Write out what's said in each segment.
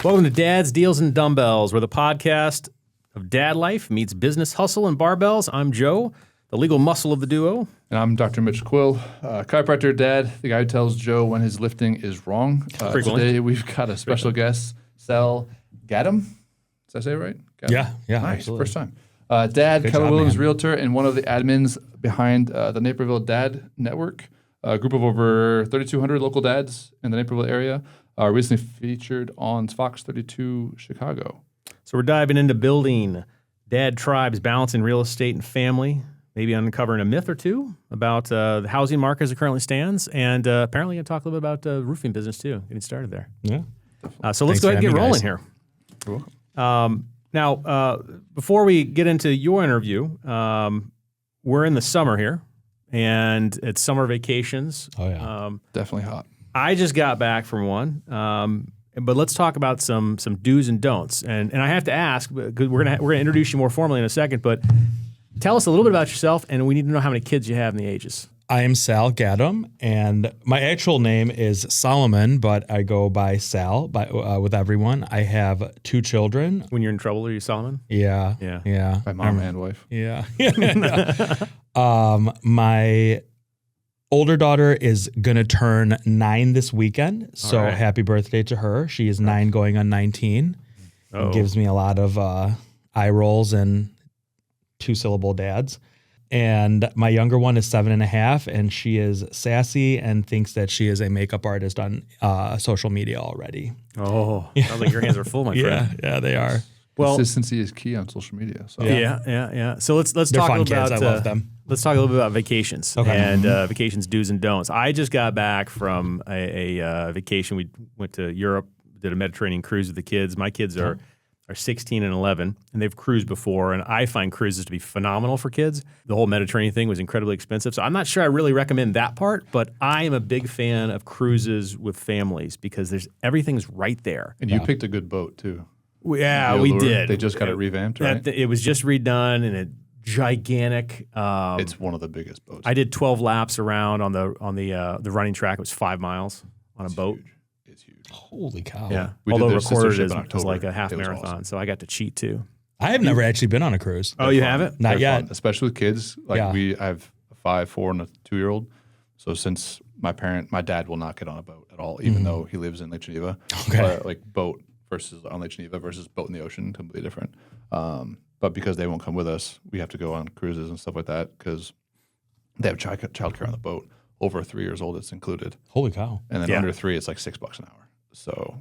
Welcome to Dad's Deals and Dumbbells, where the podcast of dad life meets business hustle and barbells. I'm Joe, the legal muscle of the duo. And I'm Dr. Mitch Quill, chiropractor dad, the guy who tells Joe when his lifting is wrong. Today we've got a special guest, Sal Gaddam. Did I say it right? Gaddam. Yeah. Nice, Absolutely. first time. Dad, Good Keller job, Williams, man. realtor, and one of the admins behind the Naperville Dad Network, a group of over 3,200 local dads in the Naperville area, recently featured on Fox 32 Chicago. So we're diving into building dad tribes, balancing real estate and family, maybe uncovering a myth or two about the housing market as it currently stands, and apparently going to talk a little bit about the roofing business too, getting started there. Yeah. So let's go ahead and get rolling here. You're welcome. Now, before we get into your interview, we're in the summer here, and it's summer vacations. Oh, yeah. Definitely hot. I just got back from one, but let's talk about some do's and don'ts. And I have to ask, because we're gonna introduce you more formally in a second, but tell us a little bit about yourself, and we need to know how many kids you have and the ages. I am Sal Gaddam, and my actual name is Solomon, but I go by Sal with everyone. I have 2 children. When you're in trouble, are you Solomon? Yeah. My mom and wife. Yeah. My older daughter is going to turn 9 this weekend, so right. happy birthday to her. She is 9 going on 19. Oh. It gives me a lot of eye rolls and 2-syllable dads. And my younger one is 7.5, and she is sassy and thinks that she is a makeup artist on social media already. Oh, sounds like your hands are full, my friend. Yeah, they are. Well, Consistency is key on social media. So. yeah. So let's They're talk fun about kids. I love them. Let's talk a little bit about vacations Okay. and vacations do's and don'ts. I just got back from a vacation. We went to Europe, did a Mediterranean cruise with the kids. My kids are 16 and 11, and they've cruised before, and I find cruises to be phenomenal for kids. The whole Mediterranean thing was incredibly expensive, so I'm not sure I really recommend that part, but I am a big fan of cruises with families because everything's right there. And you picked a good boat, too. Yeah, we did. They just got it revamped, right? It was just redone and a gigantic. It's one of the biggest boats. I did 12 laps around on the running track. It was 5 miles on a boat. Huge. It's huge. Holy cow. Yeah, We did although their recorded sister as ship in October. like a half It was marathon, awesome. so I got to cheat too. I have never actually been on a cruise. Oh, you haven't? Not They're yet. fun, especially with kids. Like Yeah. I have a 5, 4, and a 2-year-old. So since my dad will not get on a boat at all, even though he lives in Lake Geneva. Okay. Like boat versus on Lake Geneva versus boat in the ocean, completely different. But because they won't come with us, we have to go on cruises and stuff like that because they have childcare on the boat. Over 3 years old, it's included, Holy cow. and then Yeah. under 3, it's like $6 an hour. So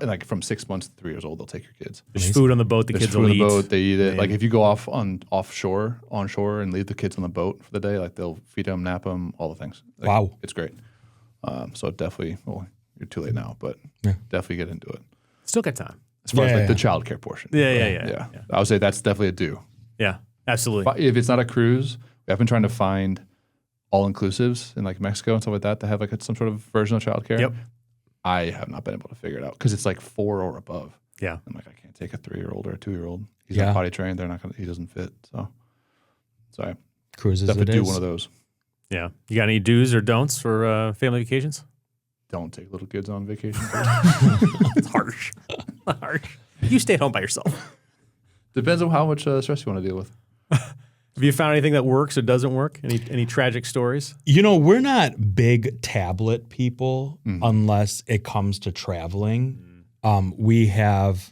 like from 6 months to 3 years old, they'll take your kids. There's food on the boat. The There's kids food will on the eat. boat. They eat it. Like if you go onshore, and leave the kids on the boat for the day, like they'll feed them, nap them, all the things. Like, Wow. it's great. So definitely, well, you're too late now, but Yeah. definitely get into it. Still got time. As far as Yeah, like the yeah. childcare portion. Yeah. I would say that's definitely a do. Yeah, absolutely. But if it's not a cruise, I've been trying to find all inclusives in like Mexico and stuff like that have like some sort of version of childcare. Yep. I have not been able to figure it out because it's like 4 or above. Yeah. I'm like, I can't take a 3-year-old or a 2-year-old. He's Yeah. not potty trained. He doesn't fit. So I Cruises definitely it do is. one of those. Yeah. You got any do's or don'ts for family vacations? Don't take little kids on vacation. It's harsh. Harsh. You stay at home by yourself. Depends on how much stress you want to deal with. Have you found anything that works or doesn't work? Any tragic stories? You know, we're not big tablet people unless it comes to traveling. We have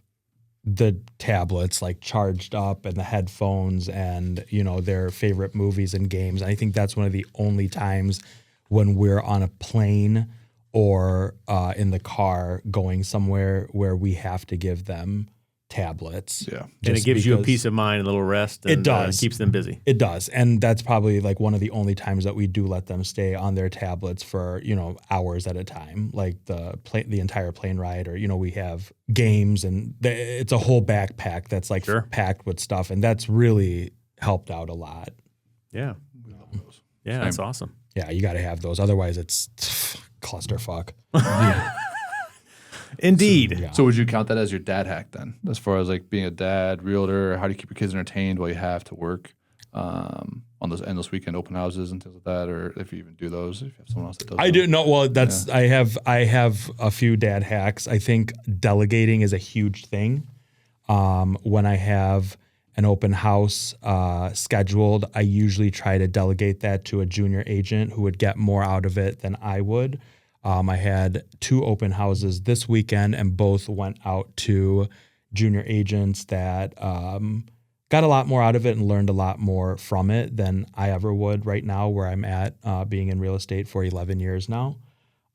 the tablets like charged up and the headphones and, you know, their favorite movies and games. And I think that's one of the only times when we're on a plane or in the car going somewhere where we have to give them tablets. Yeah. And it gives you a because- peace of mind, a little rest. And, It does. Keeps them busy. It does. And that's probably like one of the only times that we do let them stay on their tablets for, you know, hours at a time, like the entire plane ride, or, you know, we have games and it's a whole backpack that's like Sure. packed with stuff. And that's really helped out a lot. Yeah. We love those. Yeah, that's awesome. Yeah, you got to have those. Otherwise it's clusterfuck. Indeed. Yeah. So would you count that as your dad hack then? As far as like being a dad, realtor, how do you keep your kids entertained while you have to work? on those endless weekend open houses and things like that, or if you even do those, if you have someone else that does. I do no. Well, that's I have a few dad hacks. I think delegating is a huge thing. When I have an open house scheduled, I usually try to delegate that to a junior agent who would get more out of it than I would. I had 2 open houses this weekend, and both went out to junior agents that got a lot more out of it and learned a lot more from it than I ever would right now, where I'm at, being in real estate for 11 years now.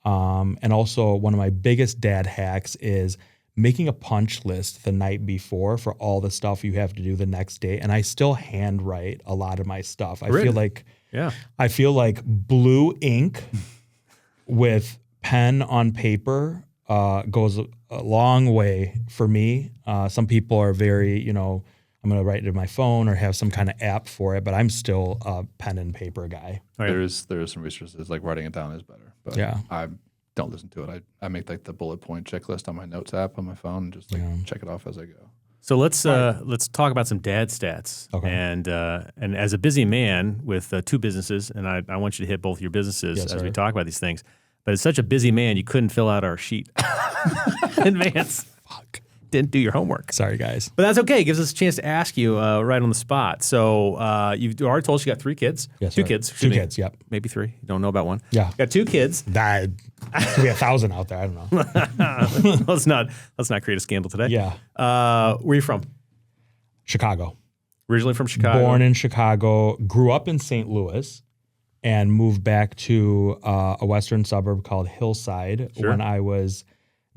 And also, one of my biggest dad hacks is making a punch list the night before for all the stuff you have to do the next day. And I still handwrite a lot of my stuff. I feel like blue ink with pen on paper goes a long way for me. Some people are very, I'm going to write it in my phone or have some kind of app for it, but I'm still a pen and paper guy. There is some resources, like writing it down is better. But yeah. I don't listen to it. I make like the bullet point checklist on my notes app on my phone and just check it off as I go. So let's talk about some dad stats. Okay. And as a busy man with 2 businesses, and I want you to hit both your businesses as we talk about these things. But as such a busy man, you couldn't fill out our sheet in advance. Fuck. Didn't do your homework. Sorry, guys. But that's okay. It gives us a chance to ask you right on the spot. So you've already told us you got 3 kids. Yes, 2 sir. kids. 2 kids, yep. Maybe 3. You don't know about one. Yeah. Got 2 kids. That could be 1,000 out there. I don't know. let's not create a scandal today. Yeah. Where are you from? Chicago. Originally from Chicago. Born in Chicago. Grew up in St. Louis and moved back to a western suburb called Hillside when I was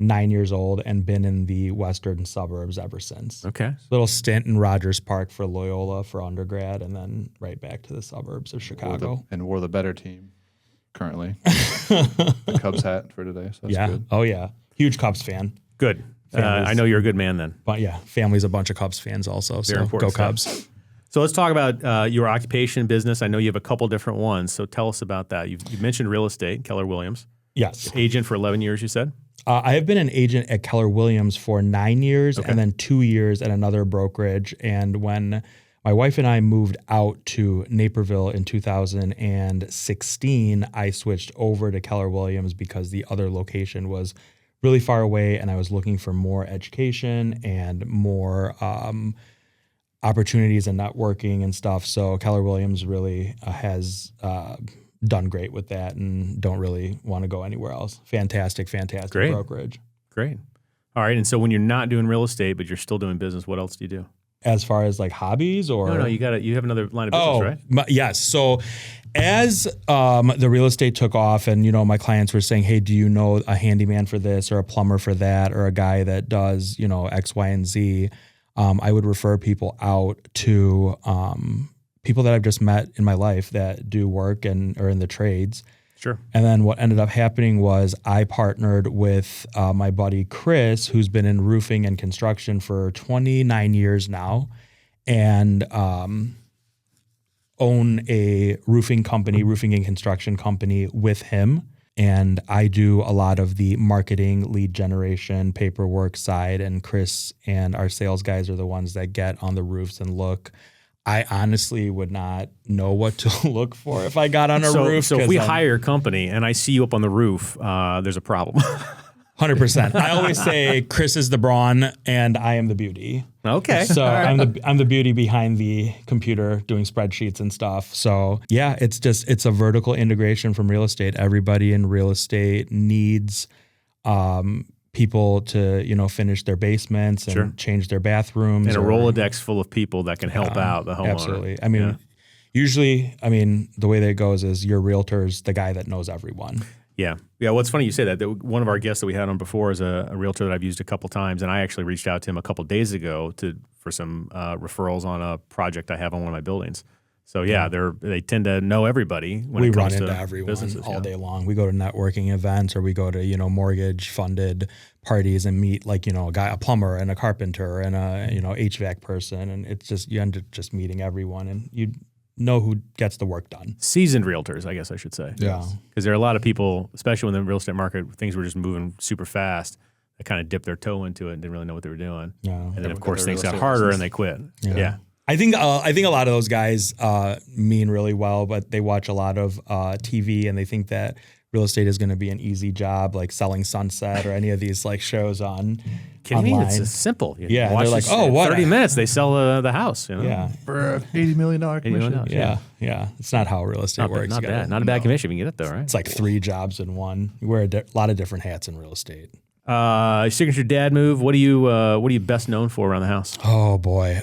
9 years old, and been in the western suburbs ever since. Okay. Little stint in Rogers Park for Loyola for undergrad, and then right back to the suburbs of Chicago. We're the better team currently. The Cubs hat for today, so that's good. Oh, yeah. Huge Cubs fan. Good. I know you're a good man then. But yeah, family's a bunch of Cubs fans also. Very so important go Cubs. stuff. So let's talk about your occupation business. I know you have a couple different ones, so tell us about that. You mentioned real estate, Keller Williams. Yes. Agent for 11 years, you said? I have been an agent at Keller Williams for 9 years and then 2 years at another brokerage. And when my wife and I moved out to Naperville in 2016, I switched over to Keller Williams because the other location was really far away, and I was looking for more education and more opportunities and networking and stuff. So Keller Williams really has done great with that, and don't really want to go anywhere else. Fantastic Great. brokerage. Great. All right. And so when you're not doing real estate, but you're still doing business, what else do you do? As far as like hobbies or? No, you have another line of business, right? Yes. So as the real estate took off, and my clients were saying, hey, do you know a handyman for this or a plumber for that or a guy that does, X, Y, and Z, I would refer people out to people that I've just met in my life that do work and are in the trades. Sure. And then what ended up happening was I partnered with my buddy Chris, who's been in roofing and construction for 29 years now, and own a roofing and construction company with him. And I do a lot of the marketing, lead generation, paperwork side, and Chris and our sales guys are the ones that get on the roofs and look. I honestly would not know what to look for if I got on a roof. So if we hire a company and I see you up on the roof, there's a problem. 100%. I always say Chris is the brawn and I am the beauty. Okay. So right. I'm the beauty behind the computer doing spreadsheets and stuff. So yeah, it's a vertical integration from real estate. Everybody in real estate needs people to, finish their basements and change their bathrooms. And a Rolodex full of people that can help out the homeowner. Absolutely. I mean, usually, the way that it goes is your realtor's the guy that knows everyone. Yeah. Yeah. Well, it's funny you say that. One of our guests that we had on before is a realtor that I've used a couple times, and I actually reached out to him a couple days ago for some referrals on a project I have on one of my buildings. So yeah, they tend to know everybody when it comes to we run into everyone businesses, all day long. We go to networking events, or we go to mortgage funded parties and meet a plumber and a carpenter and a HVAC person, and it's just you end up just meeting everyone, and you know who gets the work done. Seasoned realtors, I guess I should say. Yeah, because there are a lot of people, especially when the real estate market things were just moving super fast, that kind of dipped their toe into it and didn't really know what they were doing. Yeah, and then of course things got harder and they quit. Yeah. I think a lot of those guys mean really well, but they watch a lot of TV and they think that real estate is going to be an easy job, like selling Sunset or any of these like shows on online. It's simple. You Yeah, watch they're like, this, oh, what? 30 minutes, they sell the house. You know? Yeah, For a $80 million commission. $80 million. yeah. It's not how real estate works. Not You gotta- bad. Not a bad commission. You can get it though, right? It's like 3 jobs in one. You wear a lot of different hats in real estate. Signature dad move. What are you best known for around the house? Oh boy.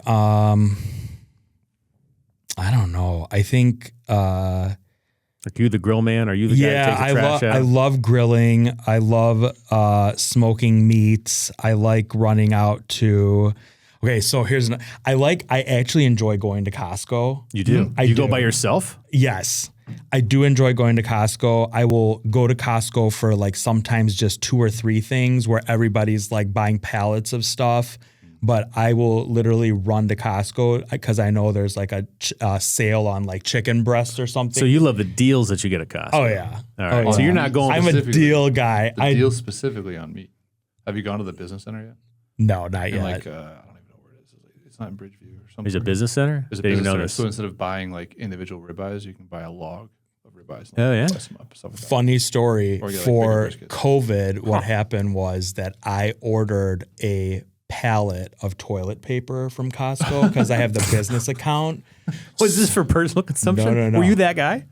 I don't know. I think Are you the grill man? Are you the guy that takes the trash out? I love grilling. I love smoking meats. I like running out to. Okay, so I actually enjoy going to Costco. You do? I You go do. by yourself? Yes. I do enjoy going to Costco. I will go to Costco for like sometimes just 2 or 3 things where everybody's like buying pallets of stuff. But I will literally run to Costco because I know there's like a sale on like chicken breast or something. So you love the deals that you get at Costco. Oh yeah. All right. Oh, So yeah. you're not going. I'm a specifically- deal guy. The deal specifically on meat. Have you gone to the business center yet? No, not And yet. like, I don't even know where it is. It's not in Bridgeview or something. There's a business center. There's a Didn't even business know center. this. So instead of buying like individual ribeyes, you can buy a log of ribeyes. Oh, yeah? Slice them up, stuff like that. Funny story Or get, like, for bigger briskets. COVID, what happened was that I ordered a pallet of toilet paper from Costco because I have the business account. Was this for personal consumption? No. Were you that guy?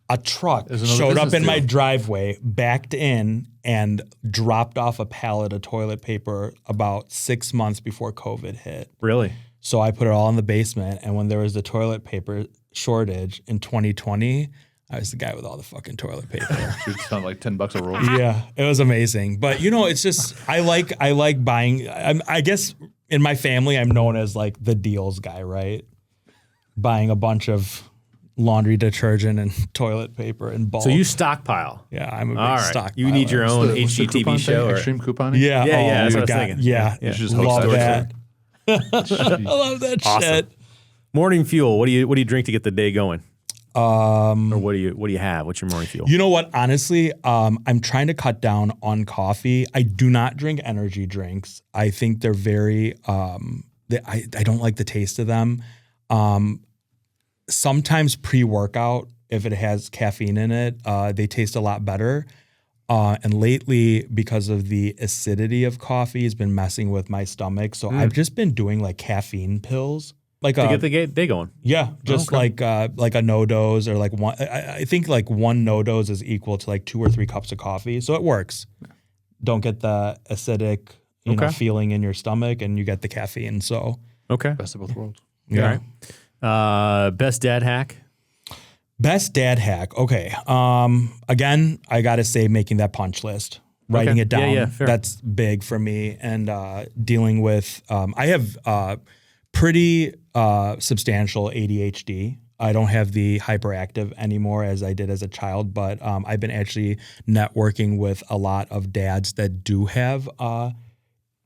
A truck There's another showed up business in my deal. driveway, backed in, and dropped off a pallet of toilet paper about 6 months before COVID hit. Really? So I put it all in the basement, and when there was the toilet paper shortage in 2020, I was the guy with all the fucking toilet paper. Should sound like $10 a roll. Yeah, it was amazing. But it's just I like buying. I guess in my family, I'm known as like the deals guy, right? Buying a bunch of laundry detergent and toilet paper in bulk. So you stockpile. Yeah, I'm a big All right. stockpiler. You need your own What's the HGTV coupon show. thing? Or, Extreme couponing? Yeah, Yeah, that's my what I was God. thinking. Yeah, You should just host love that. that. I love that Awesome. shit. Morning fuel. What do you drink to get the day going? Or what do you have? What's your morning fuel? You know what? Honestly, I'm trying to cut down on coffee. I do not drink energy drinks. I think they're very. I don't like the taste of them. Sometimes pre-workout, if it has caffeine in it, they taste a lot better. And lately, because of the acidity of coffee, has been messing with my stomach. So I've just been doing like caffeine pills, like to get the day going. yeah, just like a no dose or like one. I think like one no dose is equal to like 2 or 3 cups of coffee, so it works. Don't get the acidic feeling in your stomach, and you get the caffeine. So Okay. Best of both worlds. yeah. All right. Best dad hack. Best dad hack. Okay. Again, I gotta say, making that punch list, writing Okay. it down. Yeah, fair. That's big for me, and dealing with. I have pretty substantial ADHD. I don't have the hyperactive anymore as I did as a child, but I've been actually networking with a lot of dads that do have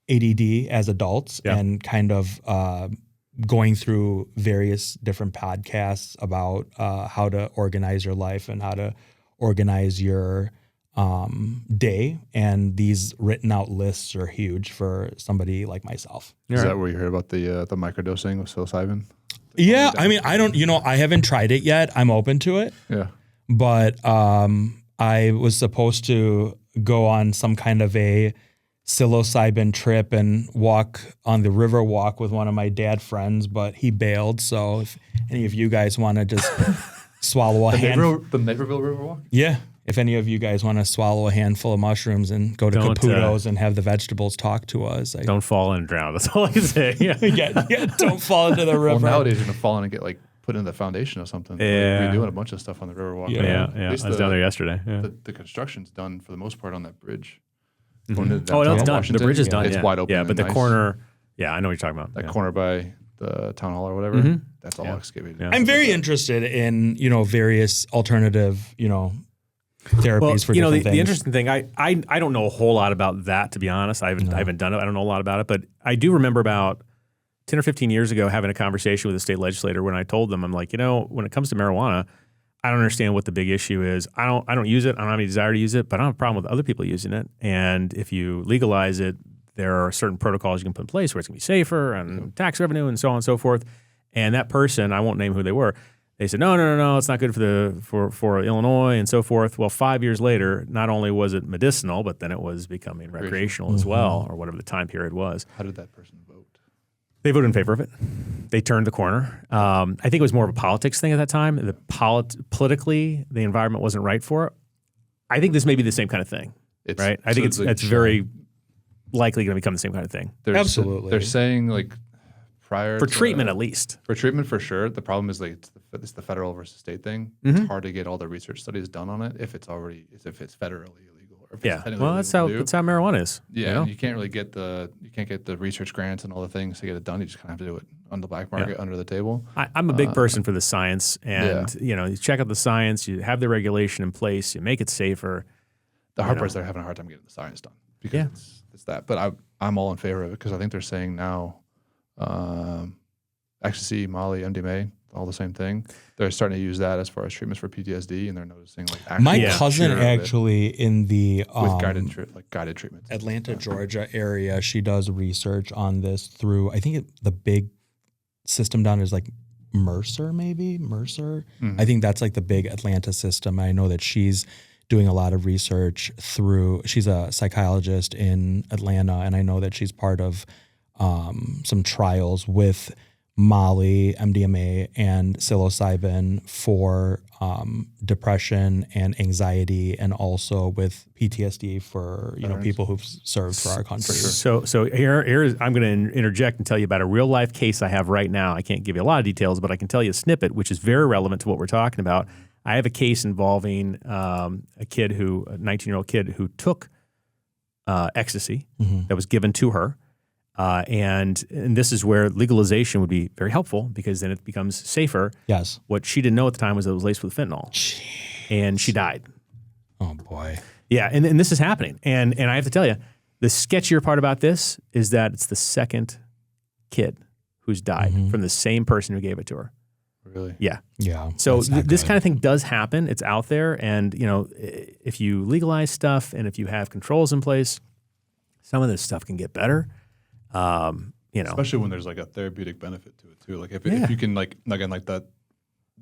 ADD as adults, and kind of going through various different podcasts about how to organize your life and how to organize your day. And these written out lists are huge for somebody like myself. Is that where you heard about the microdosing with psilocybin? Yeah, I mean, I haven't tried it yet. I'm open to it, Yeah. but I was supposed to go on some kind of a psilocybin trip and walk on the river walk with one of my dad friends, but he bailed. So if any of you guys want to just swallow a handful, The Naperville Riverwalk? yeah. If any of you guys want to swallow a handful of mushrooms and go to Don't, Caputo's and have the vegetables talk to us, Don't fall in and drown. That's all I can say. Yeah. don't fall into the Well, river. nowadays you're going to fall in and get like put in the foundation of something. Yeah. We're doing a bunch of stuff on the Riverwalk. Yeah. At Yeah. least I was down there yesterday. Yeah. The construction's done for the most part on that bridge. Oh, no, it's done. The bridge is done. It's yeah. wide open. Yeah, but and the nice. corner. Yeah, I know what you're talking about. That Yeah. corner by the town hall or whatever, that's all excavated. Yeah. I'm very interested in, various alternative, therapies for different things. The interesting thing, I don't know a whole lot about that, to be honest. I haven't done it. I don't know a lot about it, but I do remember about 10 or 15 years ago having a conversation with a state legislator when I told them, I'm like, when it comes to marijuana, I don't understand what the big issue is. I don't use it. I don't have any desire to use it, but I don't have a problem with other people using it. And if you legalize it, there are certain protocols you can put in place where it's going to be safer and tax revenue and so on and so forth. And that person, I won't name who they were, they said, no, it's not good for Illinois and so forth. Well, 5 years later, not only was it medicinal, but then it was becoming recreational as well, or whatever the time period was. How did that person vote? They voted in favor of it. They turned the corner. I think it was more of a politics thing at that time. Politically, the environment wasn't right for it. I think this may be the same kind of thing, right? I think it's very likely going to become the same kind of thing. Absolutely. They're saying like prior for to, treatment at least. For treatment for sure. The problem is like it's the federal versus state thing. It's hard to get all the research studies done on it if it's federally illegal. Or if it's Well, that's how marijuana is. Yeah, you know? you can't really get the research grants and all the things to get it done. You just kind of have to do it on the black market under the table. I'm a big person for the science, and you check out the science. You have the regulation in place. You make it safer. The hard part is they're having a hard time getting the science done because it's that. But I'm all in favor of it because I think they're saying now, ecstasy, Molly, MDMA, all the same thing. They're starting to use that as far as treatments for PTSD, and they're noticing like my cousin actually in the with guided treatments. Atlanta, Georgia area, she does research on this through the big system down is like Mercer. I think that's like the big Atlanta system. I know that she's doing a lot of research she's a psychologist in Atlanta, and I know that she's part of some trials with Molly, MDMA, and psilocybin for depression and anxiety, and also with PTSD for people who've served for our country. So here I'm going to interject and tell you about a real life case I have right now. I can't give you a lot of details, but I can tell you a snippet, which is very relevant to what we're talking about. I have a case involving a 19-year-old kid who took ecstasy that was given to her. And this is where legalization would be very helpful because then it becomes safer. Yes. What she didn't know at the time was it was laced with fentanyl. Jeez. And she died. Oh, boy. Yeah, and this is happening. And I have to tell you, the sketchier part about this is that it's the second kid who's died from the same person who gave it to her. Really? Yeah. Yeah. So this kind of thing does happen. It's out there. And, if you legalize stuff and if you have controls in place, some of this stuff can get better. Especially when there's like a therapeutic benefit to it too. Like if you can like again like that,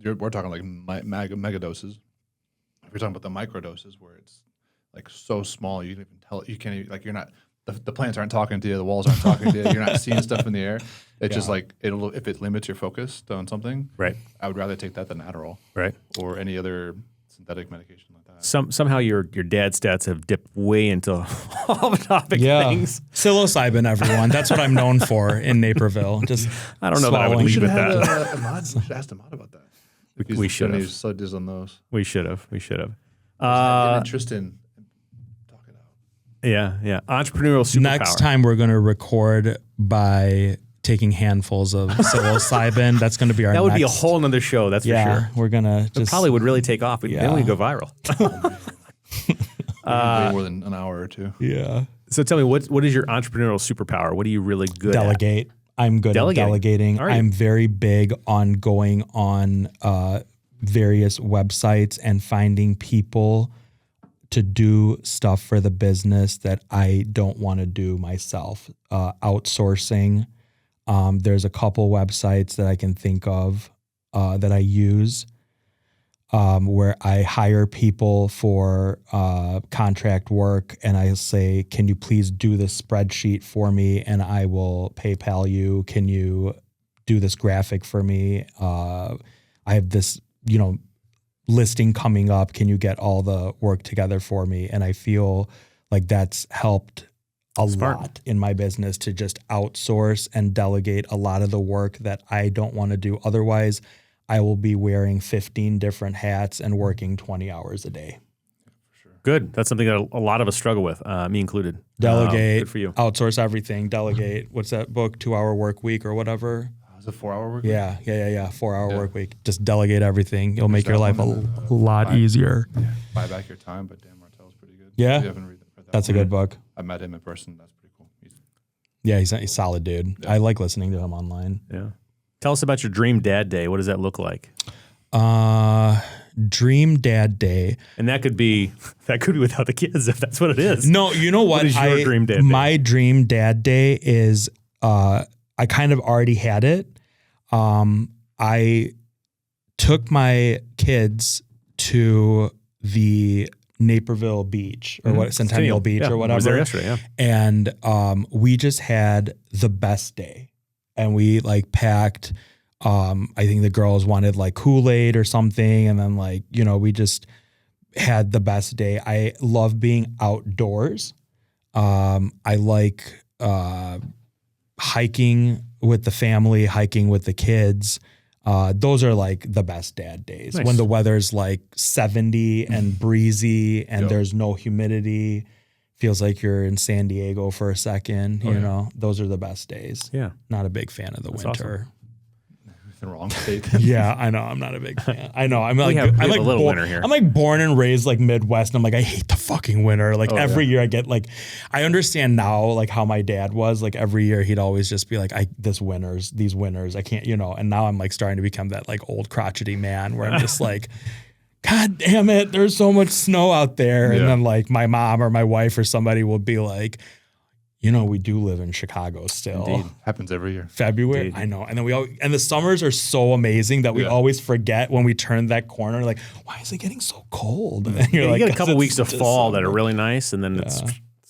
we're talking like mega doses. If you're talking about the micro doses where it's like so small you can even tell you can't even, like you're not the plants aren't talking to you, the walls aren't talking to you, you're not seeing stuff in the air. It's just like if it limits your focus on something. Right. I would rather take that than Adderall. Right. Or any other synthetic medication like that. Somehow your dad stats have dipped way into off-topic things. Psilocybin, everyone. That's what I'm known for in Naperville. Just I don't know that I would leave with that. We should ask Ahmad about that. We should have. Studies on those. We should have. Interest in talking about. Yeah. Entrepreneurial superpower. Next time we're going to record by taking handfuls of psilocybin. That's going to be our That would be a whole nother show, that's for sure. We're going to just... It probably would really take off. Then we go viral. Way more than an hour or two. Yeah. So tell me, what is your entrepreneurial superpower? What are you really good at? Delegate. I'm good at delegating. I'm very big on going on various websites and finding people to do stuff for the business that I don't want to do myself. Outsourcing. There's a couple websites that I can think of that I use where I hire people for contract work and I say, can you please do this spreadsheet for me and I will PayPal you. Can you do this graphic for me? I have this, listing coming up. Can you get all the work together for me? And I feel like that's helped a lot in my business to just outsource and delegate a lot of the work that I don't want to do. Otherwise, I will be wearing 15 different hats and working 20 hours a day. For sure. Good. That's something that a lot of us struggle with, me included. Delegate, good for you. Outsource everything, delegate. What's that book, 2 Hour Work Week or whatever? Is it 4 hour work week? Yeah. 4 hour work week. Just delegate everything. It'll make your life a lot easier. Yeah. Buy Back Your Time, but Dan Martell's pretty good. Yeah. If you haven't read that That's a good book. I met him in person. That's pretty cool. He's a solid dude. Yeah. I like listening to him online. Yeah. Tell us about your dream dad day. What does that look like? Dream dad day. And that could be without the kids if that's what it is. No, you know what? What is your dream dad day? My dream dad day is I kind of already had it. I took my kids to the Naperville Beach or Centennial Beach or whatever. I was there yesterday, yeah. And we just had the best day. And we like packed, I think the girls wanted like Kool-Aid or something. And then like, we just had the best day. I love being outdoors. I like hiking with the family, hiking with the kids. Those are like the best dad days. Nice. When the weather's like 70 and breezy and there's no humidity. Feels like you're in San Diego for a second. Those are the best days. Yeah. Not a big fan of the winter. The wrong state. Yeah, I know. I'm not a big fan. I know. I'm like, we have I'm a like little winter here. I'm like born and raised like Midwest. And I'm like, I hate the fucking winter. Like every year I get like, I understand now like how my dad was. Like every year he'd always just be like, these winters, I can't, And now I'm like starting to become that like old crotchety man where I'm just like, God damn it, there's so much snow out there. And then like my mom or my wife or somebody will be like, we do live in Chicago still. Indeed. Happens every year. February, Indeed. I know. And then and the summers are so amazing that we always forget when we turn that corner, like, why is it getting so cold? And you're you like, get a couple weeks of fall that are December. really nice, and then it's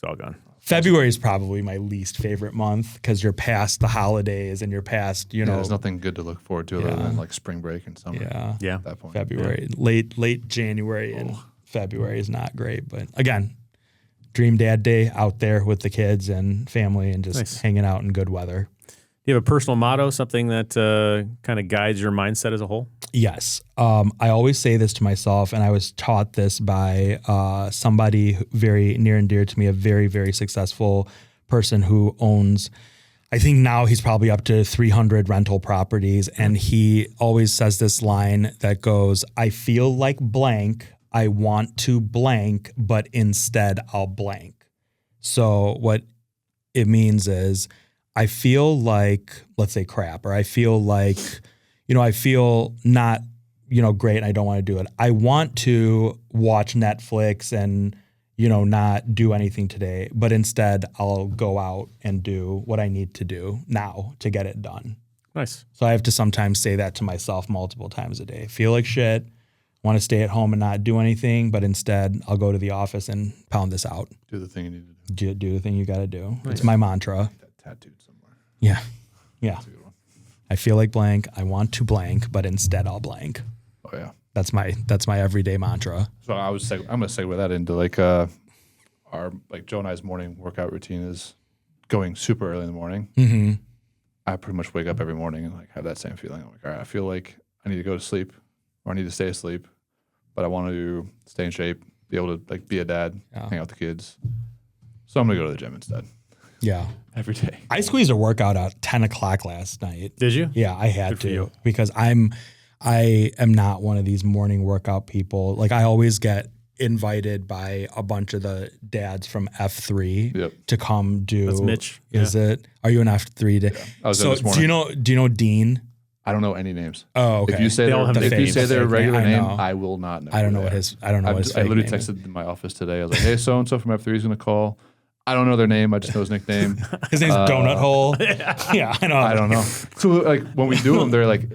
all gone. February is probably my least favorite month because you're past the holidays and you're past, there's nothing good to look forward to other than like spring break and summer. Yeah. At that point. February, late January and February is not great. But again, dream dad day out there with the kids and family and just hanging out in good weather. Do you have a personal motto, something that kind of guides your mindset as a whole? Yes. I always say this to myself, and I was taught this by somebody very near and dear to me, a very, very successful person who owns, I think now he's probably up to 300 rental properties, and he always says this line that goes, I feel like blank, I want to blank, but instead I'll blank. So what it means is I feel like, let's say crap, or I feel like, I feel not, great and I don't want to do it. I want to watch Netflix and, not do anything today, but instead I'll go out and do what I need to do now to get it done. Nice. So I have to sometimes say that to myself multiple times a day. Feel like shit, want to stay at home and not do anything, but instead I'll go to the office and pound this out. Do the thing you need to do. Do the thing you got to do. Nice. It's my mantra. Get that tattooed somewhere. Yeah. That's a good one. I feel like blank. I want to blank, but instead I'll blank. Oh yeah. That's my everyday mantra. So I'm gonna segue that into like our Joe and I's morning workout routine is going super early in the morning. Mm-hmm. I pretty much wake up every morning and like have that same feeling. I'm like, all right, I feel like I need to go to sleep or I need to stay asleep, but I want to stay in shape, be able to like be a dad, hang out with the kids. So I'm gonna go to the gym instead. Yeah. Every day. I squeezed a workout out 10 o'clock last night. Did you? Yeah, I had Good for to you. because I am not one of these morning workout people. Like I always get invited by a bunch of the dads from F3 to come do. That's Mitch. Is it? Are you an F3? Yeah. I was there So this morning. do you know Dean? I don't know any names. Oh, okay. If you say They all have if you names. say their Fake regular name, I name, know. I will not know. I don't who know they what are. his. I don't know what his. I fake literally name is. texted in my office today. I was like, "Hey, so and so from F3 is going to call. I don't know their name. I just know his nickname. His name's Donut Hole. Yeah, I know. I don't know." So like when we do them, they're like,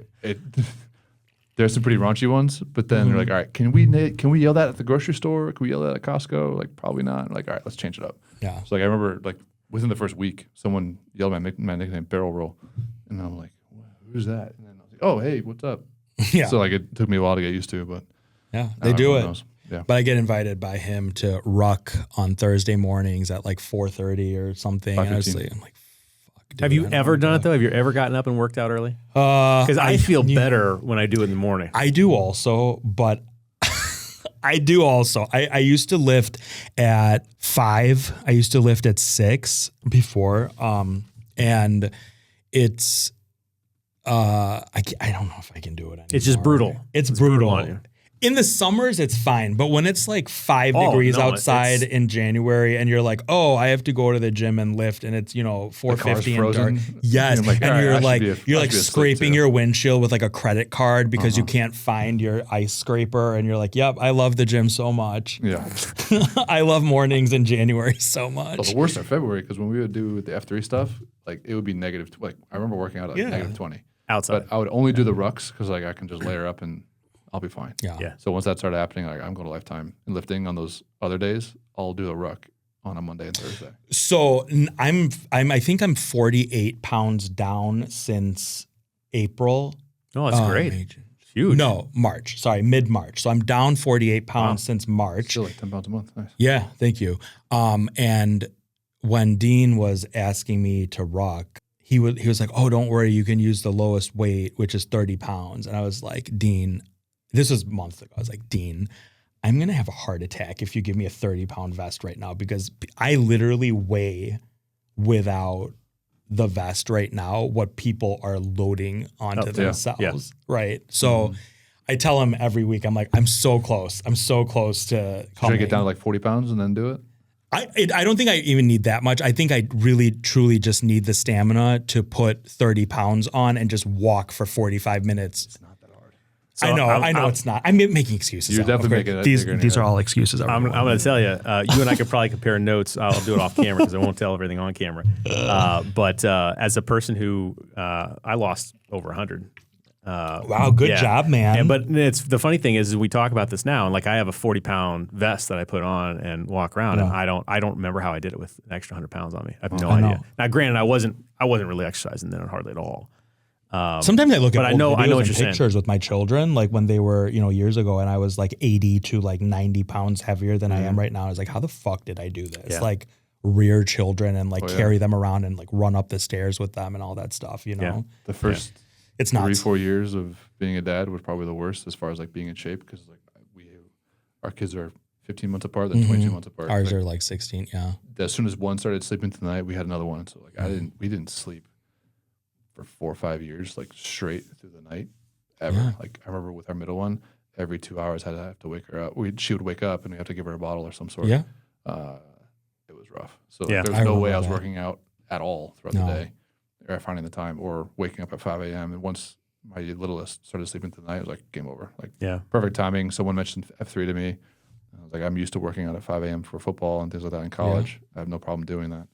there's some pretty raunchy ones, but then they're like, "All right, can we yell that at the grocery store? Can we yell that at Costco? Like probably not." Like, all right, let's change it up. Yeah. So like I remember like within the first week, someone yelled my nickname Barrel Roll, and I'm like, "Who's that?" And then I was like, "Oh, hey, what's up?" Yeah. So like it took me a while to get used to, but Yeah, they do it. knows. Yeah. But I get invited by him to ruck on Thursday mornings at like 4:30 or something. And honestly, I'm like, fuck. Dude, Have you I don't ever wanna done go. it though? Have you ever gotten up and worked out early? Because I feel better when I do it in the morning. I do also, but I do also. I used to lift at 5. I used to lift at 6 before. And it's I don't know if I can do it anymore. It's just brutal. It's brutal on you. In the summers, it's fine. But when it's like 5 degrees no, outside in January and you're like, oh, I have to go to the gym and lift and it's, 4:50 and dark. Yes. I'm like, and all right, you're I should like, be a- you're I like should be asleep scraping too. your windshield with like a credit card because you can't find your ice scraper. And you're like, yep, I love the gym so much. Yeah. I love mornings in January so Well, much. the worst are February because when we would do the F3 stuff, like it would be negative. Like I remember working out at like Yeah. negative 20. Outside. But I would only do the rucks because like I can just layer up and I'll be fine. Yeah. So once that started happening, like I'm going to Lifetime and lifting on those other days. I'll do a ruck on a Monday and Thursday. So I think I'm 48 pounds down since April. Oh, that's great. It's huge. No, March. Sorry, mid-March. So I'm down 48 pounds since March. Still like 10 pounds a month. Nice. Yeah, thank you. And when Dean was asking me to ruck, he was like, "Oh, don't worry, you can use the lowest weight, which is 30 pounds." And I was like, "Dean," this was months ago. I was like, "Dean, I'm gonna have a heart attack if you give me a 30-pound vest right now because I literally weigh without the vest right now what people are loading onto themselves, right?" So I tell him every week, I'm like, I'm so close to Should coming. I get down to like 40 pounds and then do it? I don't think I even need that much. I think I really, truly just need the stamina to put 30 pounds on and just walk for 45 minutes. It's not that hard. So I know it's not. I'm making excuses. You're definitely making it bigger in These your are all excuses. I'm going to tell you, you and I could probably compare notes. I'll do it off camera because I won't tell everything on camera. But as a person who I lost over 100. Wow, good job, man. But it's the funny thing is we talk about this now, and like I have a 40-pound vest that I put on and walk around, and I don't remember how I did it with an extra 100 pounds on me. I have no idea. Now, granted, I wasn't really exercising then hardly at all. Sometimes I look at I know what you're saying. pictures with my children, like when they were, years ago, and I was like 80 to like 90 pounds heavier than I am right now. I was like, how the fuck did I do this? Yeah. Like rear children and like carry them around and like run up the stairs with them and all that stuff, The first it's not 3-4 years of being a dad was probably the worst as far as like being in shape because like our kids are 15 months apart, then 22 months apart. Ours like, are like 16, yeah. As soon as one started sleeping through the night, we had another one. So like we didn't sleep for 4 or 5 years, like straight through the night ever. Yeah. Like I remember with our middle one, every 2 hours I'd have to wake her up. She would wake up and we have to give her a bottle or some sort. Yeah. It was rough. So Yeah. there I was no way remember I was that. working out at all throughout the day or finding the time or waking up at 5 a.m. And once my littlest started sleeping through the night, it was like game over. Like perfect timing. Someone mentioned F3 to me. I was like, I'm used to working out at 5 a.m. for football and things like that in college. I have no problem doing that.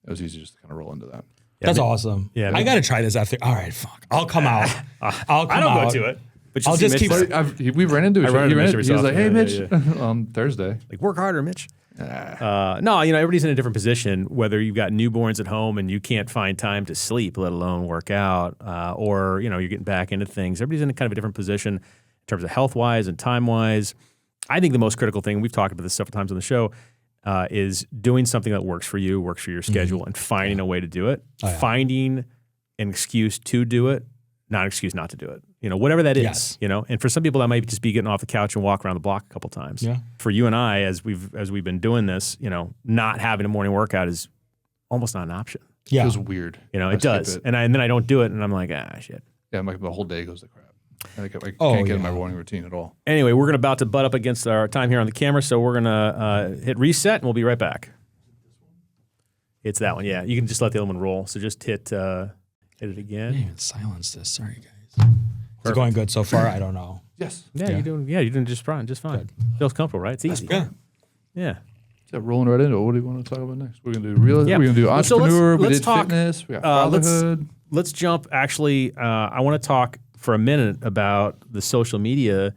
It was easy just to kind of roll into that. That's awesome. Yeah, I got to try this after. All right, fuck. I'll come out. I'll come I don't out. go to it. But I'll just keep. We ran into each other. He was like, hey, Mitch, yeah. on Thursday. Like, work harder, Mitch. No, everybody's in a different position, whether you've got newborns at home and you can't find time to sleep, let alone work out, or, you're getting back into things. Everybody's in a kind of a different position in terms of health-wise and time-wise. I think the most critical thing, we've talked about this several times on the show, is doing something that works for you, works for your schedule, and finding a way to do it. Finding an excuse to do it, not an excuse not to do it. Whatever that is, and for some people that might just be getting off the couch and walk around the block a couple times. Yeah. For you and I, as we've been doing this, not having a morning workout is almost not an option. Yeah. It feels weird. It does. And then I don't do it and I'm like, shit. Yeah, I'm like the whole day goes to crap. I can't get in my morning routine at all. Anyway, we're about to butt up against our time here on the camera, so we're going to hit reset and we'll be right back. It's that one, yeah. You can just let the other one roll. So just hit it again. I didn't even silence this. Sorry, guys. Is it going good so far? I don't know. Yes. Yeah, you're doing just fine. Feels comfortable, right? It's easy. Good. Yeah. So rolling right into it. What do you want to talk about next? We're going to do real. We're going to do entrepreneur. Let's we did talk fitness. We got fatherhood. Let's jump. Actually, I want to talk for a minute about the social media.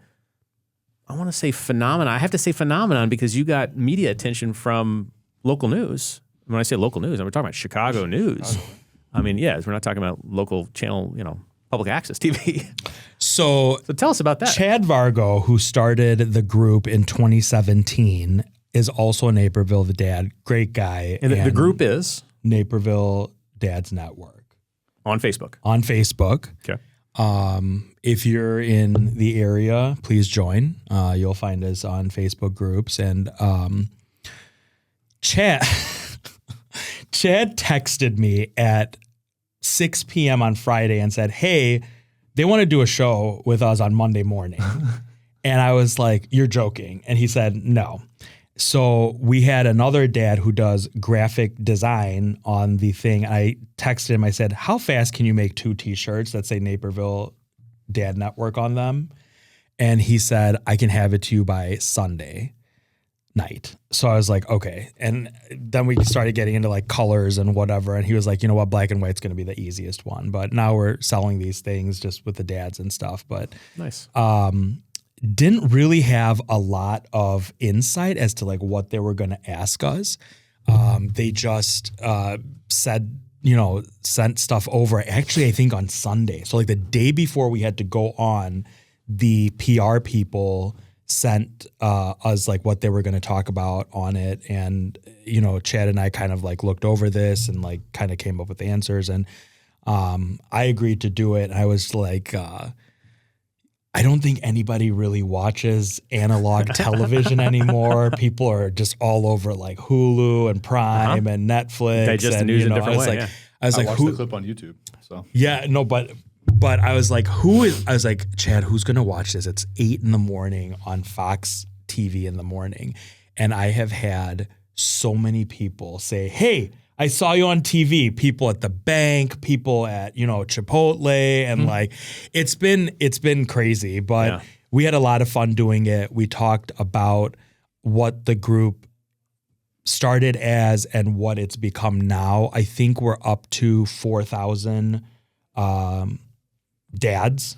I want to say phenomenon. I have to say phenomenon because you got media attention from local news. When I say local news, we're talking about Chicago news. I mean, we're not talking about local channel, public access TV. So tell us about that. Chad Vargo, who started the group in 2017, is also a Naperville Dad. Great guy. And the group is? Naperville Dad's Network. On Facebook. Okay. If you're in the area, please join. You'll find us on Facebook groups. And Chad texted me at 6 p.m. on Friday and said, hey, they want to do a show with us on Monday morning. And I was like, you're joking. And he said, no. So we had another dad who does graphic design on the thing. I texted him. I said, how fast can you make 2 T-shirts that say Naperville Dad Network on them? And he said, I can have it to you by Sunday. night. So I was like, okay. And then we started getting into like colors and whatever. And he was like, you know what, black and white's going to be the easiest one. But now we're selling these things just with the dads and stuff. But Nice. didn't really have a lot of insight as to like what they were going to ask us. They just said, sent stuff over. Actually, I think on Sunday. So like the day before we had to go on, the PR people sent us like what they were going to talk about on it. And, Chad and I kind of like looked over this and like kind of came up with the answers. And I agreed to do it. I was like, I don't think anybody really watches analog television anymore. People are just all over like Hulu and Prime and Netflix. Digest the news in a different way. I was like, watched the clip on YouTube. So yeah, no, but I was like, I was like, Chad, who's going to watch this? It's 8 a.m. on Fox TV in the morning. And I have had so many people say, hey, I saw you on TV, people at the bank, people at, Chipotle. And like, it's been crazy, but we had a lot of fun doing it. We talked about what the group started as and what it's become now. I think we're up to 4,000 dads.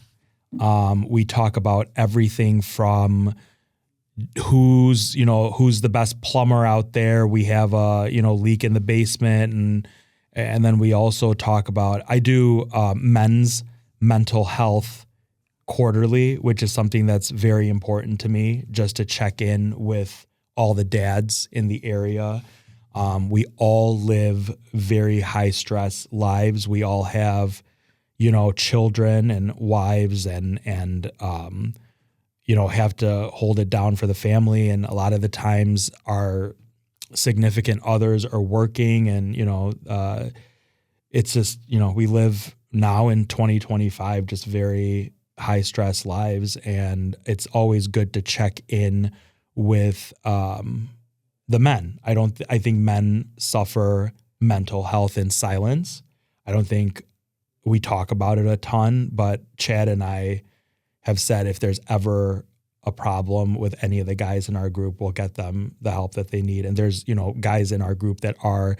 We talk about everything from who's the best plumber out there. We have a, leak in the basement. And then we also talk about, I do men's mental health quarterly, which is something that's very important to me, just to check in with all the dads in the area. We all live very high stress lives. We all have, children and wives and have to hold it down for the family. And a lot of the times our significant others are working and, it's just, we live now in 2025, just very high stress lives. And it's always good to check in with the men. I think men suffer mental health in silence. I don't think we talk about it a ton, but Chad and I have said if there's ever a problem with any of the guys in our group, we'll get them the help that they need. And there's, guys in our group that are,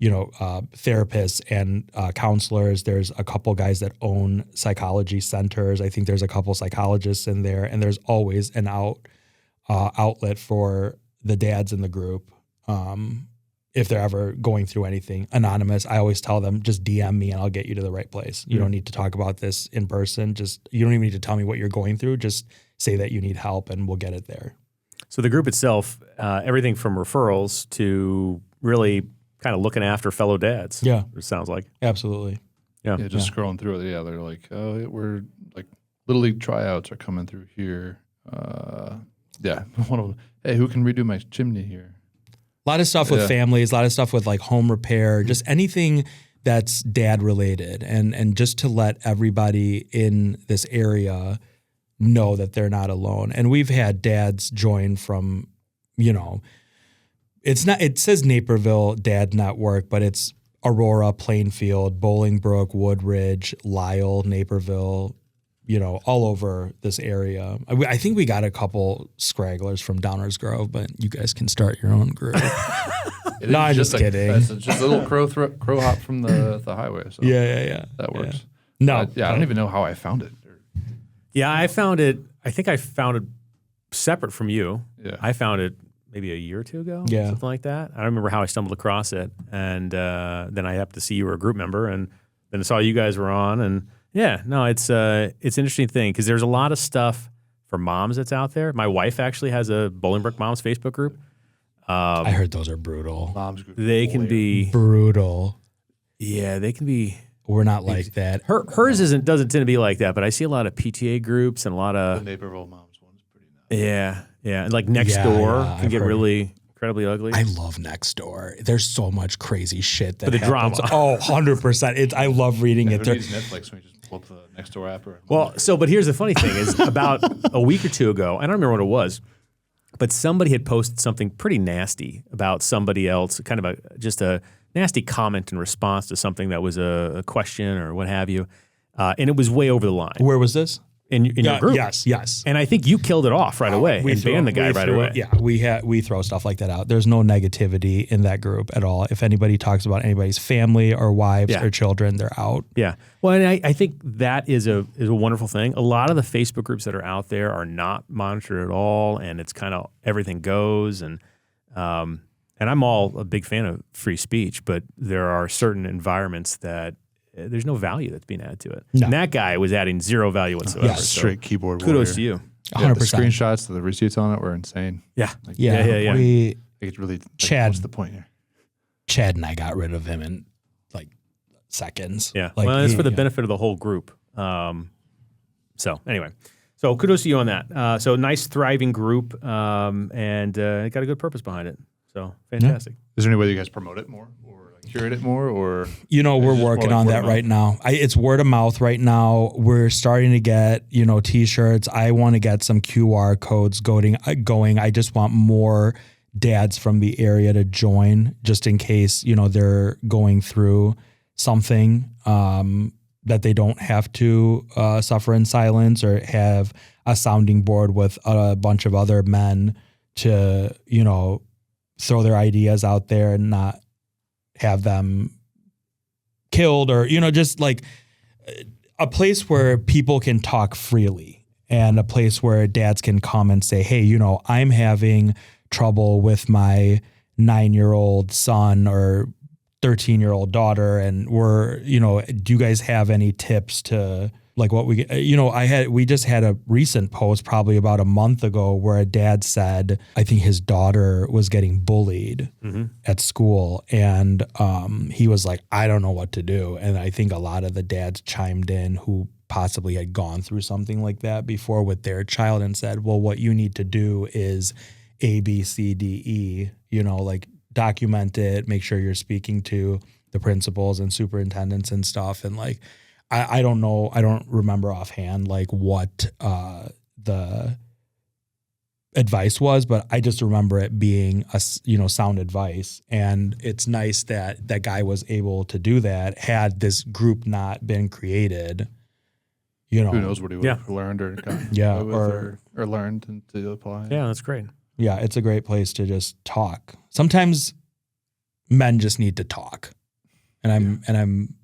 therapists and counselors. There's a couple guys that own psychology centers. I think there's a couple psychologists in there, and there's always an outlet for the dads in the group. If they're ever going through anything anonymous, I always tell them, just DM me and I'll get you to the right place. You don't need to talk about this in person. You don't even need to tell me what you're going through. Just say that you need help and we'll get it there. So the group itself, everything from referrals to really kind of looking after fellow dads. Yeah. It sounds like. Absolutely. Yeah. Just scrolling through it. Yeah, they're like, oh, we're like Little League tryouts are coming through here. One of them, hey, who can redo my chimney here? A lot of stuff with families, a lot of stuff with like home repair, just anything that's dad related. And just to let everybody in this area know that they're not alone. And we've had dads join from, it says Naperville Dad Network, but it's Aurora, Plainfield, Bolingbrook, Woodridge, Lisle, Naperville, all over this area. I think we got a couple scragglers from Downers Grove, but you guys can start your own group. No, I'm just kidding. It's just a little crow hop from the highway. So Yeah. that works. Yeah. No. I don't even know how I found it. Yeah, I found it separate from you. Yeah. I found it maybe a year or two ago, something like that. I don't remember how I stumbled across it. And then I happened to see you were a group member, and then I saw you guys were on. And yeah, no, it's an interesting thing because there's a lot of stuff for moms that's out there. My wife actually has a Bolingbrook Moms Facebook group. I heard those are brutal. Mom's group. They can be brutal. Yeah, they can be. We're not like that. Hers doesn't tend to be like that, but I see a lot of PTA groups and a lot of the Naperville Moms one's pretty nice. Yeah, and like next door can I've get heard. really incredibly ugly. I love Nextdoor. There's so much crazy shit that For the happens. drama. Oh, 100%. I love reading it. Who needs Netflix when you just pull up the Nextdoor app? But here's the funny thing is about a week or two ago, I don't remember what it was, but somebody had posted something pretty nasty about somebody else, kind of just a nasty comment in response to something that was a question or what have you. And it was way over the line. Where was this? in your group. Yes. And I think you killed it off right away and banned the guy right away. Yeah, we throw stuff like that out. There's no negativity in that group at all. If anybody talks about anybody's family or wives or children, they're out. Yeah. Well, and I think that is a wonderful thing. A lot of the Facebook groups that are out there are not monitored at all, and it's kind of everything goes. And I'm all a big fan of free speech, but there are certain environments that there's no value that's being added to it. No. And that guy was adding zero value whatsoever. So straight keyboard kudos to you. 100%. The screenshots, the receipts on it were insane. Yeah. Yeah. It really, Chad, what's the point here? Chad and I got rid of him in like seconds. Yeah. Well, it's for the benefit of the whole group. So anyway, so kudos to you on that. So nice, thriving group, and it got a good purpose behind it. So fantastic. Yeah. Is there any way you guys promote it more or curate it more, or we're working on that right now. It's word of mouth right now. We're starting to get T-shirts. I want to get some QR codes going. I just want more dads from the area to join, just in case they're going through something that they don't have to suffer in silence, or have a sounding board with a bunch of other men to throw their ideas out there and not have them killed, or, just like a place where people can talk freely, and a place where dads can come and say, hey, I'm having trouble with my 9-year-old son or 13-year-old daughter. And do you guys have any tips to like what we, we just had a recent post probably about a month ago where a dad said, I think his daughter was getting bullied at school. And he was like, I don't know what to do. And I think a lot of the dads chimed in who possibly had gone through something like that before with their child and said, well, what you need to do is A, B, C, D, E, like document it, make sure you're speaking to the principals and superintendents and stuff. And like, I don't know. I don't remember offhand like what the advice was, but I just remember it being sound advice. And it's nice that that guy was able to do that. Had this group not been created, who knows what he would have learned or gotten or learned to apply. Yeah, that's great. Yeah, it's a great place to just talk. Sometimes men just need to talk, and I'm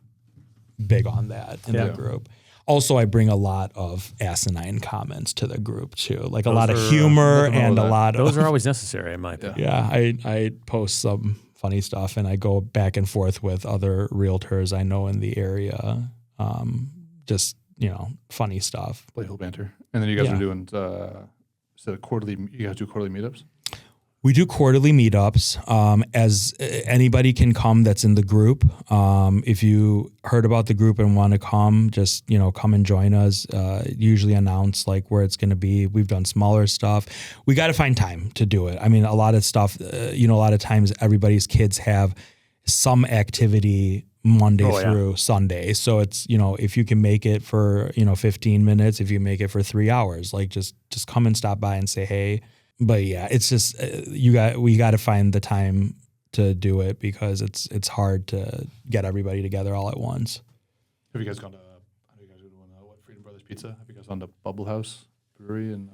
big on that in the group. Also, I bring a lot of asinine comments to the group too, like a lot of humor and a lot of. Those are always necessary, in my opinion. Yeah, I post some funny stuff, and I go back and forth with other realtors I know in the area. Just funny stuff. Playful banter, and then you guys are doing quarterly. You guys do quarterly meetups. We do quarterly meetups. As anybody can come that's in the group. If you heard about the group and want to come, just come and join us. Usually announce like where it's going to be. We've done smaller stuff. We got to find time to do it. I mean, a lot of stuff. A lot of times everybody's kids have some activity Monday through Sunday. So it's if you can make it for 15 minutes, if you make it for 3 hours, like just come and stop by and say hey. But yeah, it's just we got to find the time to do it because it's hard to get everybody together all at once. Have you guys gone to? I know you guys are doing Freedom Brothers Pizza. Have you guys gone to Bubble House Brewery and?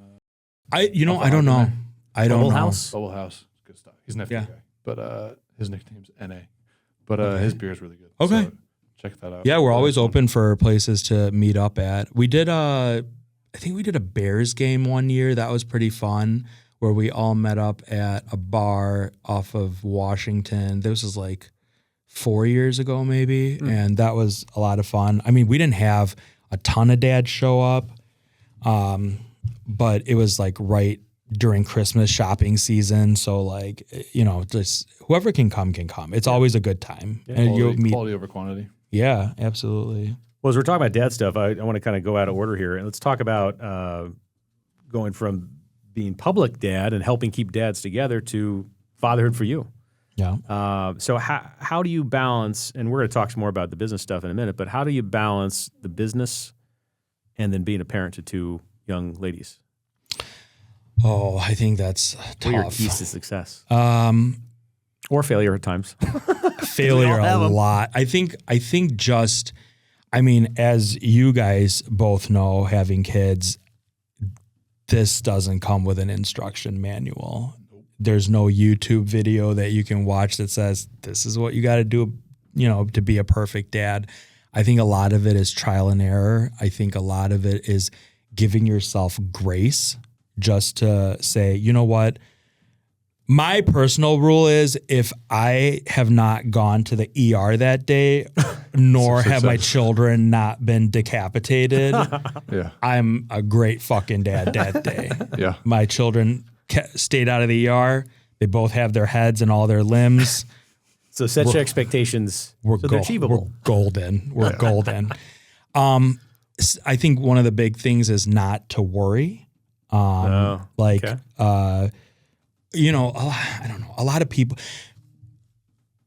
I don't know. Bubble House. Bubble House, good stuff. He's an FD guy, but his nickname's NA. But his beer is really good. Okay, so check that out. Yeah, we're always open for places to meet up at. We did I think we did a Bears game one year. That was pretty fun. Where we all met up at a bar off of Washington. This was like 4 years ago, maybe, and that was a lot of fun. I mean, we didn't have a ton of dads show up, but it was like right during Christmas shopping season. So like, just whoever can come can come. It's always a good time. Yeah, and quality over quantity. Yeah, absolutely. Well, as we're talking about dad stuff, I want to kind of go out of order here, and let's talk about going from being public dad and helping keep dads together to fatherhood for you. Yeah. So how do you balance, and we're going to talk some more about the business stuff in a minute, but how do you balance the business and then being a parent to two young ladies? Oh, I think that's tough. What are your keys to success? Or failure at times. Failure a lot. I think just I mean, as you guys both know, having kids, this doesn't come with an instruction manual. There's no YouTube video that you can watch that says, this is what you got to do, to be a perfect dad. I think a lot of it is trial and error. I think a lot of it is giving yourself grace just to say, you know what? My personal rule is if I have not gone to the ER that day, nor have my children not been decapitated, I'm a great fucking dad that day. Yeah. My children stayed out of the ER. They both have their heads and all their limbs. So set your expectations so they're achievable. We're golden. We're golden. I think one of the big things is not to worry. I don't know. A lot of people,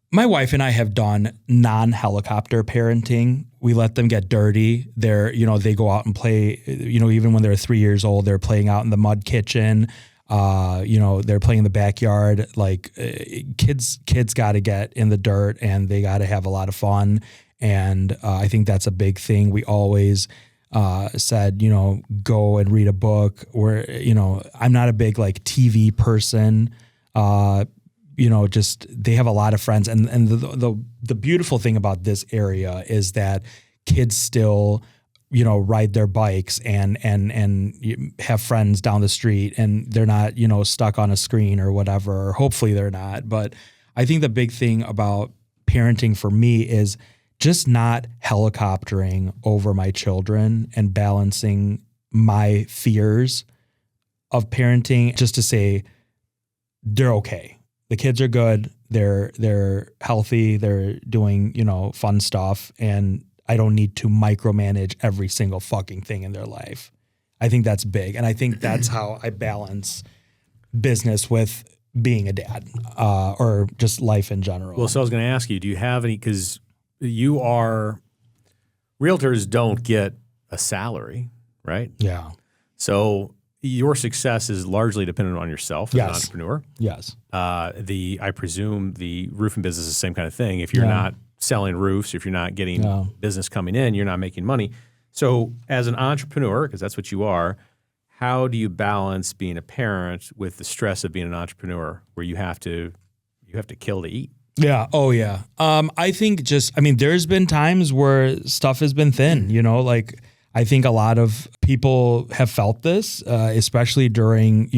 my wife and I have done non-helicopter parenting. We let them get dirty. They go out and play, even when they're 3 years old, they're playing out in the mud kitchen. They're playing in the backyard. Like kids got to get in the dirt and they got to have a lot of fun. And I think that's a big thing. We always said, go and read a book. Or, I'm not a big like TV person. Just they have a lot of friends. And the beautiful thing about this area is that kids still, ride their bikes and have friends down the street, and they're not, stuck on a screen or whatever, or hopefully they're not. But I think the big thing about parenting for me is just not helicoptering over my children and balancing my fears of parenting just to say they're okay. The kids are good. They're healthy. They're doing, fun stuff. And I don't need to micromanage every single fucking thing in their life. I think that's big. And I think that's how I balance business with being a dad or just life in general. Well, so I was going to ask you, do you have any, because realtors don't get a salary, right? Yeah. So your success is largely dependent on yourself as an entrepreneur. Yes. I presume the roofing business is the same kind of thing. If you're not selling roofs, if you're not getting business coming in, you're not making money. So as an entrepreneur, because that's what you are, how do you balance being a parent with the stress of being an entrepreneur where you have to kill to eat? Yeah. Oh, yeah. I think there's been times where stuff has been thin, I think a lot of people have felt this, especially during,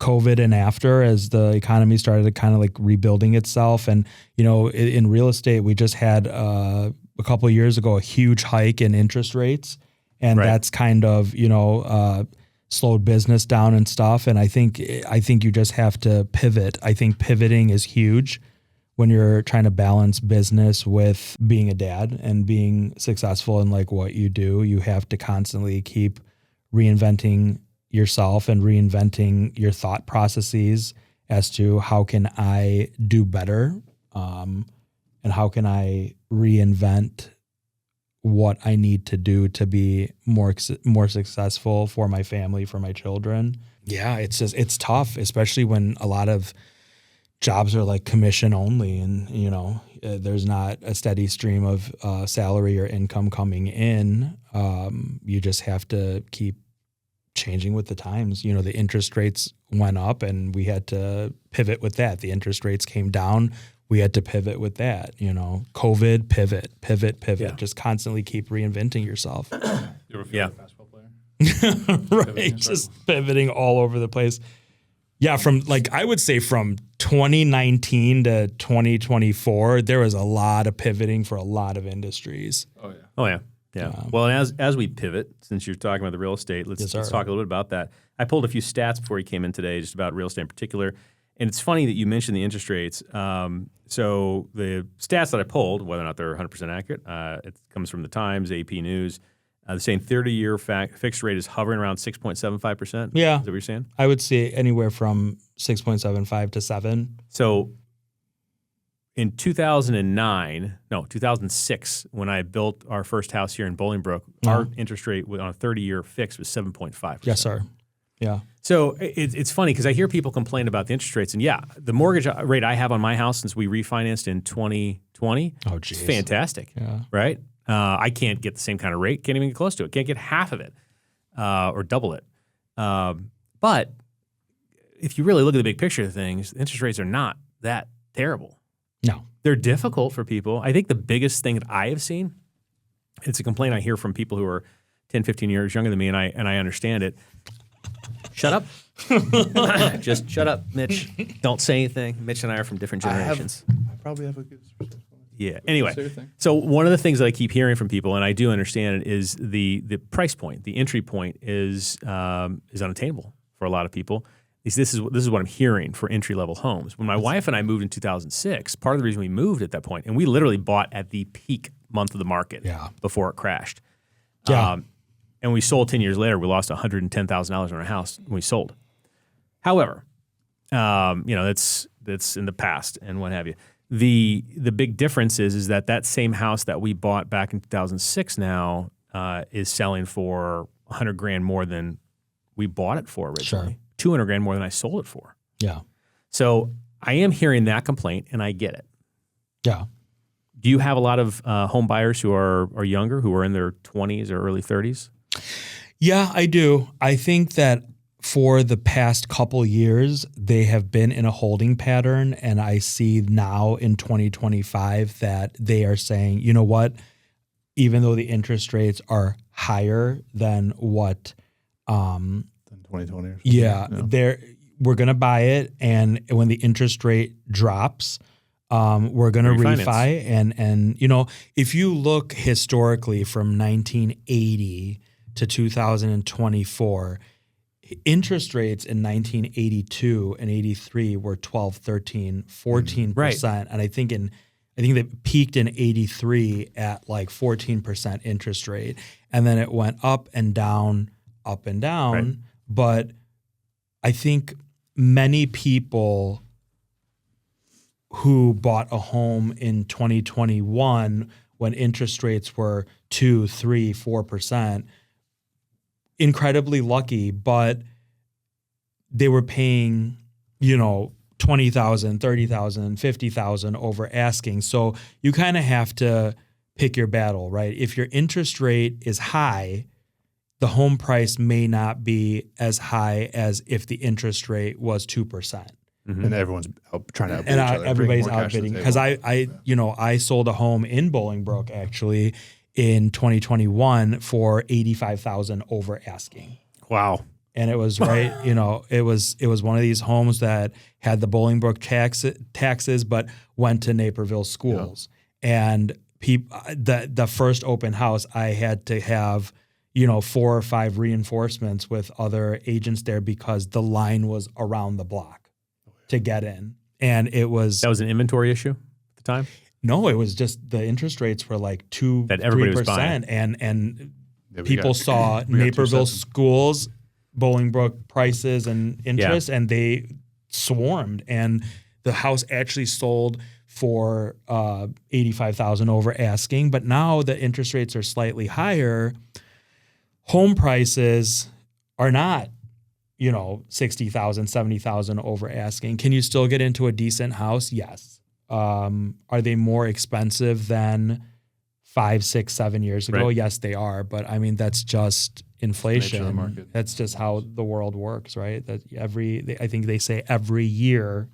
COVID and after, as the economy started to kind of like rebuilding itself. And, in real estate, we just had a couple of years ago, a huge hike in interest rates. And that's kind of, slowed business down and stuff. And I think you just have to pivot. I think pivoting is huge when you're trying to balance business with being a dad and being successful in like what you do. You have to constantly keep reinventing yourself and reinventing your thought processes as to how can I do better, and how can I reinvent what I need to do to be more successful for my family, for my children. Yeah, it's tough, especially when a lot of jobs are like commission only, and there's not a steady stream of salary or income coming in. You just have to keep changing with the times. The interest rates went up and we had to pivot with that. The interest rates came down. We had to pivot with that. COVID, pivot. Yeah. Just constantly keep reinventing yourself. You ever feel like a basketball player? Right. Just pivoting all over the place. Yeah. I would say from 2019 to 2024, there was a lot of pivoting for a lot of industries. Oh yeah. Yeah. Well, and as we pivot, since you're talking about the real estate, let's talk a little bit about that. I pulled a few stats before you came in today, just about real estate in particular. And it's funny that you mentioned the interest rates. So the stats that I pulled, whether or not they're 100% accurate, it comes from the Times, AP News. They're saying 30-year fixed rate is hovering around 6.75%. Yeah. Is that what you're saying? I would say anywhere from 6.75 to 7. So in 2006, when I built our first house here in Bolingbrook, our interest rate on a 30-year fix was 7.5%. Yes, sir. Yeah. So it's funny because I hear people complain about the interest rates. And the mortgage rate I have on my house since we refinanced in 2020, it's fantastic, right? I can't get the same kind of rate. Can't even get close to it. Can't get half of it or double it. But if you really look at the big picture of things, interest rates are not that terrible. No. They're difficult for people. I think the biggest thing that I have seen, it's a complaint I hear from people who are 10, 15 years younger than me, and I understand it. Shut up. Just shut up, Mitch. Don't say anything. Mitch and I are from different generations. I probably have a good perspective. Yeah. Anyway, so one of the things that I keep hearing from people, and I do understand it, is the price point, the entry point is unattainable for a lot of people. This is what I'm hearing for entry level homes. When my wife and I moved in 2006, part of the reason we moved at that point, and we literally bought at the peak month of the market before it crashed. Yeah. And we sold 10 years later. We lost $110,000 on our house when we sold. However, that's in the past and what have you. The big difference is that same house that we bought back in 2006 now is selling for $100,000 more than we bought it for originally. Sure. $200,000 more than I sold it for. Yeah. So I am hearing that complaint, and I get it. Yeah. Do you have a lot of home buyers who are younger, who are in their 20s or early 30s? Yeah, I do. I think that for the past couple years, they have been in a holding pattern, and I see now in 2025 that they are saying, you know what, even though the interest rates are higher than what than 2020 or something. We're going to buy it, and when the interest rate drops, we're going to refi. And if you look historically from 1980 to 2024, interest rates in 1982 and 83 were 12, 13, 14%. Right. And I think they peaked in 83 at like 14% interest rate. And then it went up and down. Right. But I think many people who bought a home in 2021 when interest rates were 2, 3, 4%, incredibly lucky, but they were paying, $20,000, $30,000, $50,000 over asking. So you kind of have to pick your battle, right? If your interest rate is high, the home price may not be as high as if the interest rate was 2%. Mm-hmm. And everyone's trying to outbid each other. Everybody's outbidding. Because I sold a home in Bolingbrook actually in 2021 for $85,000 over asking. Wow. And it was right, it was one of these homes that had the Bolingbrook taxes, but went to Naperville schools. Yeah. And the first open house, I had to have 4 or 5 reinforcements with other agents there because the line was around the block to get in. And it was... That was an inventory issue at the time? No, it was just the interest rates were like 2-3%. And people saw Naperville schools, Bolingbrook prices and interest, and they swarmed. And the house actually sold for $85,000 over asking. But now the interest rates are slightly higher. Home prices are not, $60,000, $70,000 over asking. Can you still get into a decent house? Yes. Are they more expensive than 5, 6, 7 years ago? Right. Yes, they are. But I mean, that's just inflation. That's just how the world works, right? That I think they say every year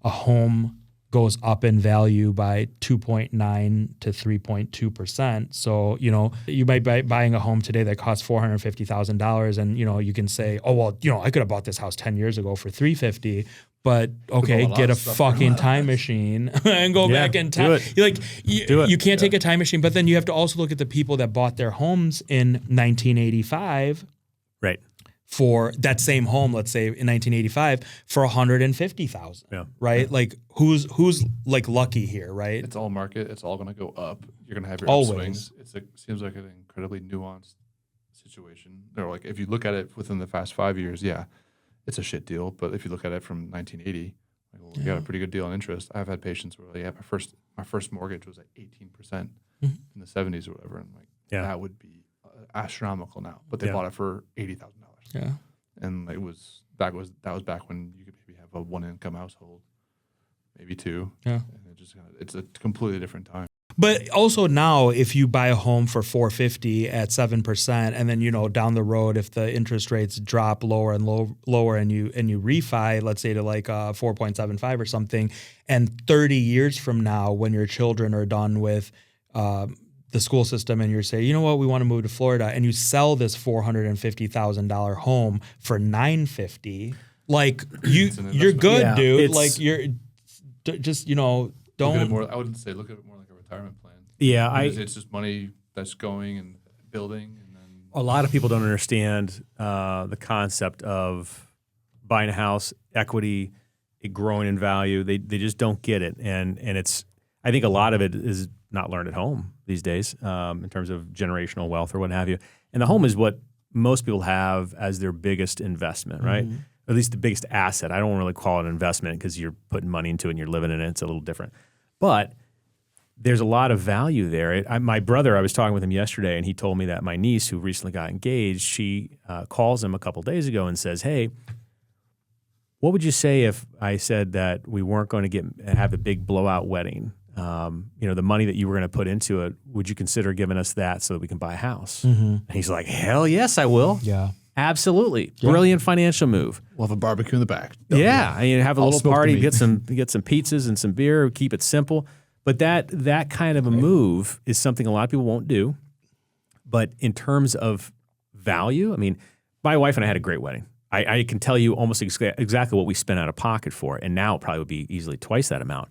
a home goes up in value by 2.9 to 3.2%. So, you might be buying a home today that costs $450,000 and, you can say, oh, well, I could have bought this house 10 years ago for $350,000. But okay, get a fucking time machine and go back in time. You can't take a time machine, but then you have to also look at the people that bought their homes in 1985. Right. For that same home, let's say in 1985, for $150,000. Yeah. Right. Like who's like lucky here, right? It's all market. It's all going to go up. You're going to have your upswings. It seems like an incredibly nuanced situation. Or like if you look at it within the past 5 years, it's a shit deal. But if you look at it from 1980, we got a pretty good deal on interest. I've had patients where my first mortgage was at 18% in the 70s or whatever, and that would be astronomical now. But they bought it for $80,000. Yeah, and that was back when you could maybe have a 1-income household, maybe 2. Yeah, and it's a completely different time. But also now, if you buy a home for $450 at 7%, and then down the road, if the interest rates drop lower and lower, and you refi, let's say to like 4.75 or something, and 30 years from now, when your children are done with the school system, and you say, you know what, we want to move to Florida, and you sell this $450,000 home for $950, like you're good, dude. Like you're just don't. Look at it more, I wouldn't say look at it more like a retirement plan. Yeah, it's just money that's going and building, and then a lot of people don't understand the concept of buying a house, equity, it growing in value. They just don't get it, and it's. I think a lot of it is not learned at home these days in terms of generational wealth or what have you. And the home is what most people have as their biggest investment, right? Mm-hmm. Or at least the biggest asset. I don't really call it an investment because you're putting money into it and you're living in it. It's a little different. But there's a lot of value there. My brother, I was talking with him yesterday, and he told me that my niece, who recently got engaged, she calls him a couple days ago and says, hey, what would you say if I said that we weren't going to have a big blowout wedding? The money that you were going to put into it, would you consider giving us that so that we can buy a house? Mm-hmm. And he's like, hell yes, I will. Yeah. Absolutely. Yeah. Brilliant financial move. We'll have a barbecue in the back. Yeah. I mean, have a little party, get some pizzas and some beer, keep it simple. But that kind of a move is something a lot of people won't do. But in terms of value, I mean, my wife and I had a great wedding. I can tell you almost exactly what we spent out of pocket for it. And now it probably would be easily twice that amount.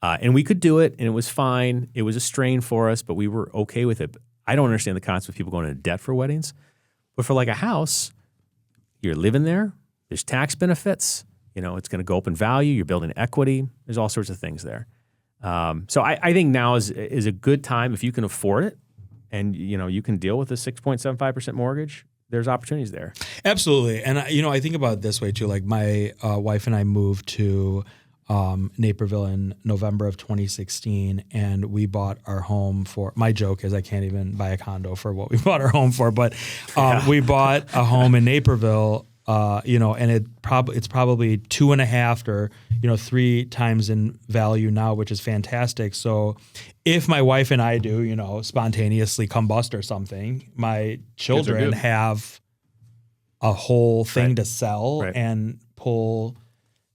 And we could do it, and it was fine. It was a strain for us, but we were okay with it. I don't understand the concept of people going into debt for weddings. But for like a house, you're living there. There's tax benefits. It's going to go up in value. You're building equity. There's all sorts of things there. So I think now is a good time if you can afford it, and you can deal with a 6.75% mortgage. There's opportunities there. Absolutely, and I think about it this way too. Like my wife and I moved to Naperville in November of 2016, and we bought our home for. My joke is I can't even buy a condo for what we bought our home for, but we bought a home in Naperville. And it's probably 2.5 or 3 times in value now, which is fantastic. So if my wife and I do, spontaneously combust or something, my children have a whole thing to sell and pull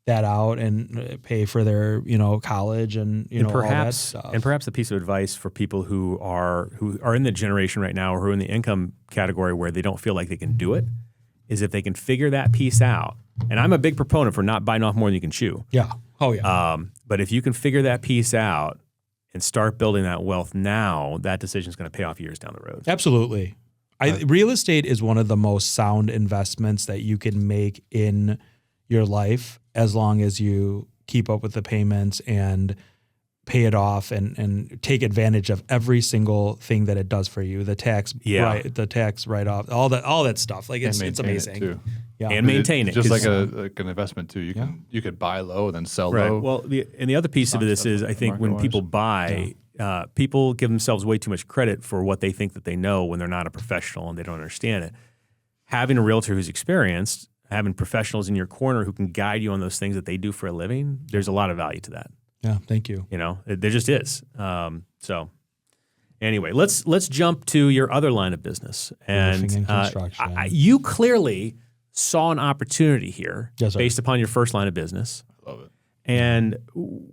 that out and pay for their, college and perhaps, all that stuff. And perhaps a piece of advice for people who are in the generation right now, or who are in the income category where they don't feel like they can do it, is if they can figure that piece out. And I'm a big proponent for not biting off more than you can chew. Yeah. Oh, yeah. But if you can figure that piece out and start building that wealth now, that decision is going to pay off years down the road. Absolutely. Real estate is one of the most sound investments that you can make in your life, as long as you keep up with the payments and pay it off and take advantage of every single thing that it does for you. The tax write-off, all that stuff. Like it's amazing. Too. Yeah. And maintain it. Just like an investment too. You could buy low and then sell low. Well, the other piece of this is, I think when people buy, people give themselves way too much credit for what they think that they know when they're not a professional and they don't understand it. Having a realtor who's experienced, having professionals in your corner who can guide you on those things that they do for a living, there's a lot of value to that. Yeah, thank you. There just is. So anyway, let's jump to your other line of business. And construction. You clearly saw an opportunity here based upon your first line of business. I love it. And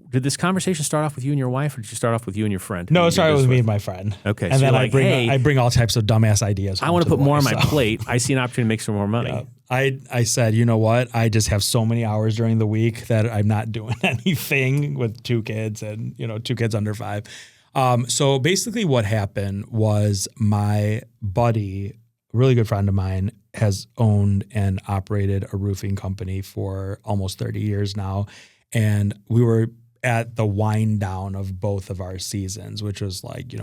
did this conversation start off with you and your wife, or did you start off with you and your friend? No, it started with me and my friend. Okay. And so then I bring all types of dumbass ideas. I want to put more on my plate. I see an opportunity to make some more money. Yeah. I said, you know what? I just have so many hours during the week that I'm not doing anything with 2 kids and, 2 kids under 5. So basically what happened was my buddy, a really good friend of mine, has owned and operated a roofing company for almost 30 years now. And we were at the wind down of both of our seasons, which was like,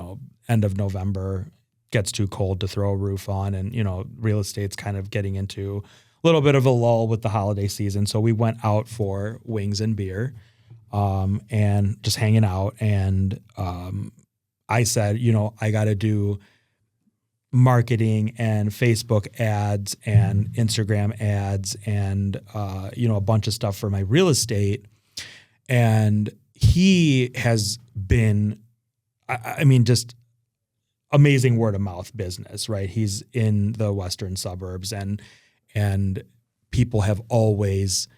end of November, gets too cold to throw a roof on. And, real estate's kind of getting into a little bit of a lull with the holiday season. So we went out for wings and beer and just hanging out. And I said, I got to do marketing and Facebook ads and Instagram ads and, a bunch of stuff for my real estate. And he has been I mean, just amazing word of mouth business, right? He's in the western suburbs, and people have always,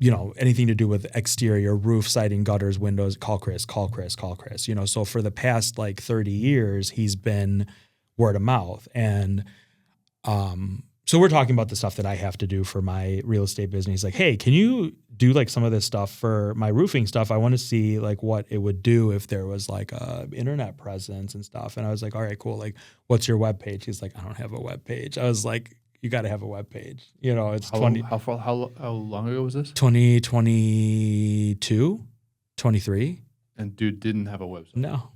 anything to do with exterior, roof, siding, gutters, windows, call Chris. So for the past 30 years, he's been word of mouth. And so we're talking about the stuff that I have to do for my real estate business. He's like, hey, can you do some of this stuff for my roofing stuff? I want to see what it would do if there was a internet presence and stuff. And I was like, all right, cool. What's your web page? He's like, I don't have a web page. I was like, you got to have a web page. It's how long ago was this? 2022, 23. And dude didn't have a website. No,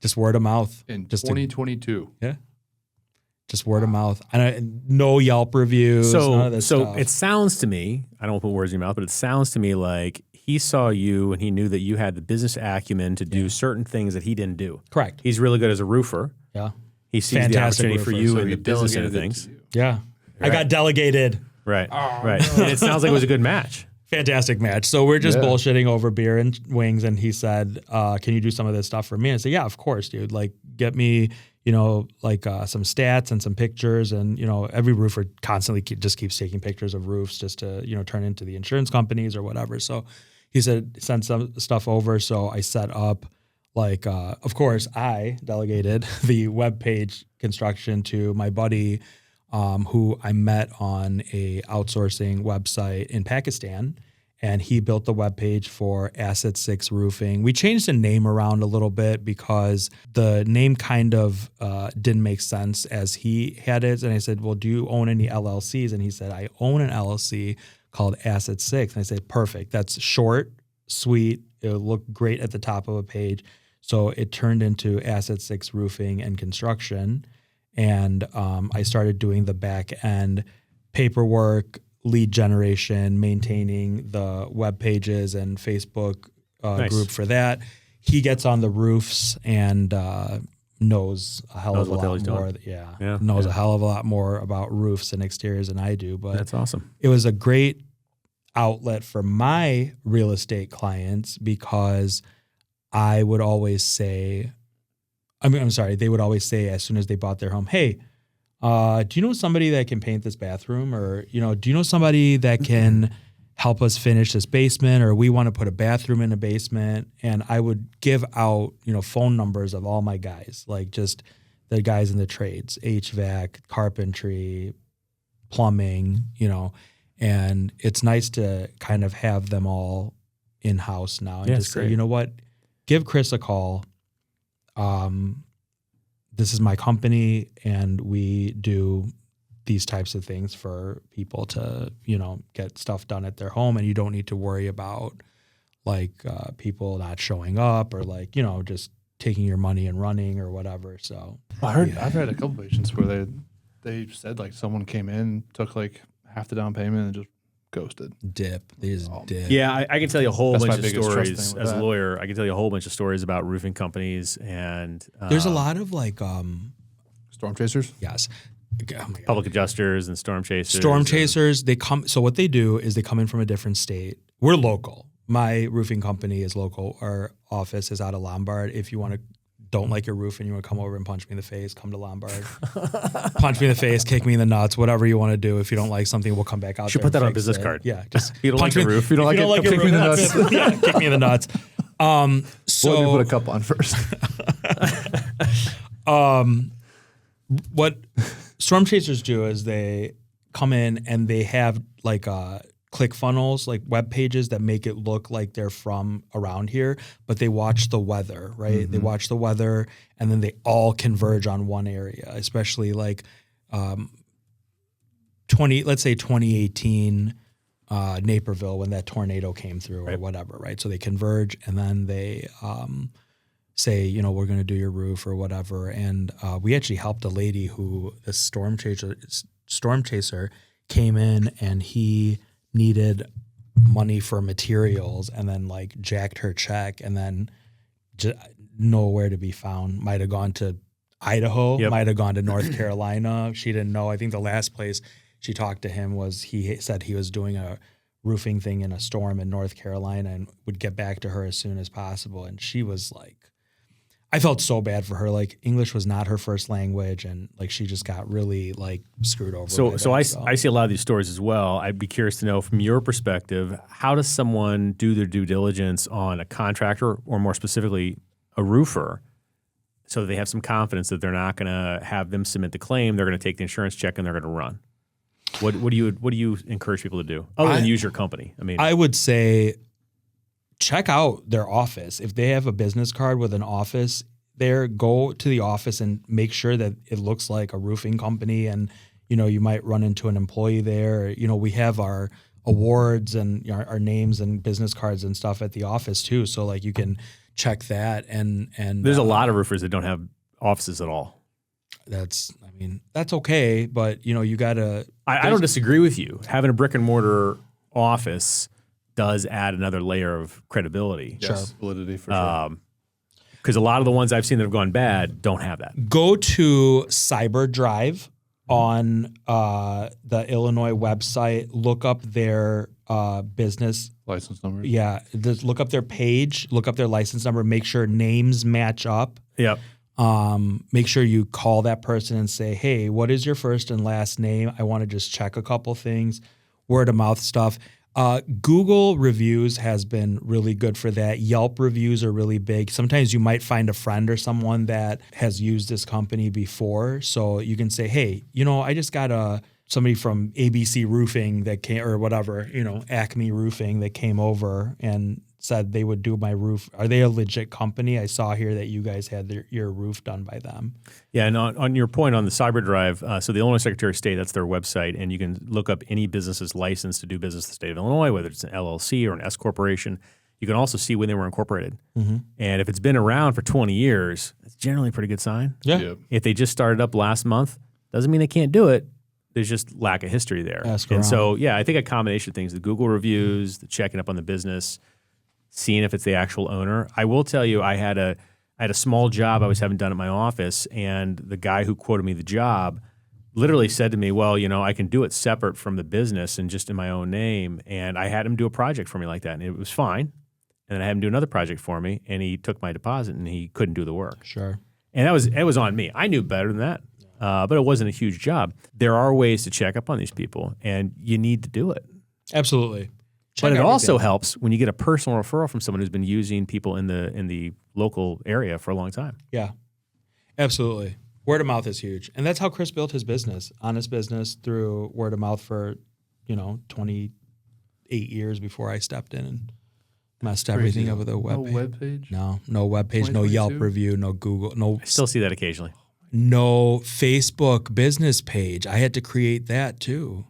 just word of mouth. In 2022. Yeah. Just word of mouth. No Yelp reviews, none of this stuff. It sounds to me, I don't want to put words in your mouth, but it sounds to me like he saw you and he knew that you had the business acumen to do certain things that he didn't do. Correct. He's really good as a roofer. Yeah. He sees Fantastic the opportunity for you So in he the business end of delegated it things. to you. Yeah. I got delegated. Right. Right. And it sounds like it was a good match. Fantastic match. So we're just bullshitting over beer and wings. And he said, can you do some of this stuff for me? I said, yeah, of course, dude. Get me, some stats and some pictures. And, every roofer constantly just keeps taking pictures of roofs just to, turn into the insurance companies or whatever. So he said, send some stuff over. So I set up of course, I delegated the web page construction to my buddy, who I met on a outsourcing website in Pakistan, and he built the webpage for Asset 6 Roofing. We changed the name around a little bit because the name kind of didn't make sense as he had it. And I said, well, do you own any LLCs? And he said, I own an LLC called Asset 6. And I said, perfect. That's short, sweet. It'll look great at the top of a page. So it turned into Asset 6 Roofing and Construction. And I started doing the back end paperwork, lead generation, maintaining the web pages and Facebook group for that. He gets on the roofs and knows a hell of a lot more. Knows a hell of a lot more about roofs and exteriors than I do. But that's awesome. It was a great outlet for my real estate clients because I would always say, they would always say as soon as they bought their home, hey, do you know somebody that can paint this bathroom? Or, do you know somebody that can help us finish this basement? Or we want to put a bathroom in a basement. And I would give out, phone numbers of all my guys, just the guys in the trades, HVAC, carpentry, plumbing, and it's nice to kind of have them all in-house now and just say, you know what, give Chris a call. This is my company and we do these types of things for people to, get stuff done at their home. And you don't need to worry about people not showing up or just taking your money and running or whatever. So I've had a couple patients where they said someone came in, took half the down payment and just ghosted. They just dip. Yeah, I can tell you a whole bunch of biggest trust stories thing with as a that. lawyer. I can tell you a whole bunch of stories about roofing companies and There's a lot of Storm chasers? yes. Oh my God. public adjusters and storm chasers. Storm chasers, they come. So what they do is they come in from a different state. We're local. My roofing company is local. Our office is out of Lombard. If you don't like your roof and you want to come over and punch me in the face, come to Lombard. Punch me in the face, kick me in the nuts, whatever you want to do. If you don't like something, we'll come back out. Should there put that and on a fix business it. card. Yeah, just If you don't like punch the me- roof, if you don't like you it, don't come kick me in the nuts. yeah, kick me in the nuts. So Well, you put a couple on first. what storm chasers do is they come in and they have click funnels, web pages that make it look like they're from around here, but they watch the weather, right? Mm-hmm. They watch the weather and then they all converge on one area, especially 2018 Naperville when that tornado came through or whatever, right? So they converge and then they say, we're going to do your roof or whatever. And we actually helped a lady who a storm chaser came in and he needed money for materials and then jacked her check and then nowhere to be found. Might have gone to Idaho, might have gone to North Carolina. She didn't know. I think the last place she talked to him was he said he was doing a roofing thing in a storm in North Carolina and would get back to her as soon as possible. And she was I felt so bad for her. Like English was not her first language, and like she just got really like screwed over. So I see a lot of these stories as well. I'd be curious to know from your perspective, how does someone do their due diligence on a contractor, or more specifically, a roofer, so that they have some confidence that they're not going to have them submit the claim, they're going to take the insurance check, and they're going to run. What do you encourage people to do other than use your company? I mean, I would say check out their office. If they have a business card with an office there, go to the office and make sure that it looks like a roofing company. And, you might run into an employee there. We have our awards and our names and business cards and stuff at the office too. So like you can check that. And there's a lot of roofers that don't have offices at all. That's okay. But you gotta, I don't disagree with you. Having a brick and mortar office does add another layer of credibility. Yes, validity for sure. Because a lot of the ones I've seen that have gone bad don't have that. Go to CyberDrive on the Illinois website. Look up their business License number. Yeah, look up their page. Look up their license number. Make sure names match up. Yep. Make sure you call that person and say, "Hey, what is your first and last name? I want to just check a couple things." Word of mouth stuff. Google reviews has been really good for that. Yelp reviews are really big. Sometimes you might find a friend or someone that has used this company before. So you can say, hey, I just got somebody from ABC Roofing that came, or whatever, Acme Roofing that came over and said they would do my roof. Are they a legit company? I saw here that you guys had your roof done by them. Yeah, and on your point on the CyberDrive, so the Illinois Secretary of State, that's their website, and you can look up any business's license to do business in the state of Illinois, whether it's an LLC or an S corporation. You can also see when they were incorporated. Mm-hmm. And if it's been around for 20 years, it's generally a pretty good sign. Yeah. Yep. If they just started up last month, doesn't mean they can't do it. There's just lack of history there. Ask and around. so, yeah, I think a combination of things, the Google reviews, the checking up on the business, seeing if it's the actual owner. I will tell you, I had a small job I was having done at my office, and the guy who quoted me the job literally said to me, well, I can do it separate from the business and just in my own name. And I had him do a project for me like that, and it was fine. And then I had him do another project for me, and he took my deposit, and he couldn't do the work. Sure. And it was on me. I knew better than that, but it wasn't a huge job. There are ways to check up on these people, and you need to do it. Absolutely. But it also helps when you get a personal referral from someone who's been using people in the local area for a long time. Yeah, absolutely. Word of mouth is huge. And that's how Chris built his business, honest business through word of mouth for, 28 years before I stepped in and messed everything up with a web No page. web page? No web page, no Yelp 2022? review, no Google, no I still see that occasionally. no Facebook business page. I had to create that too.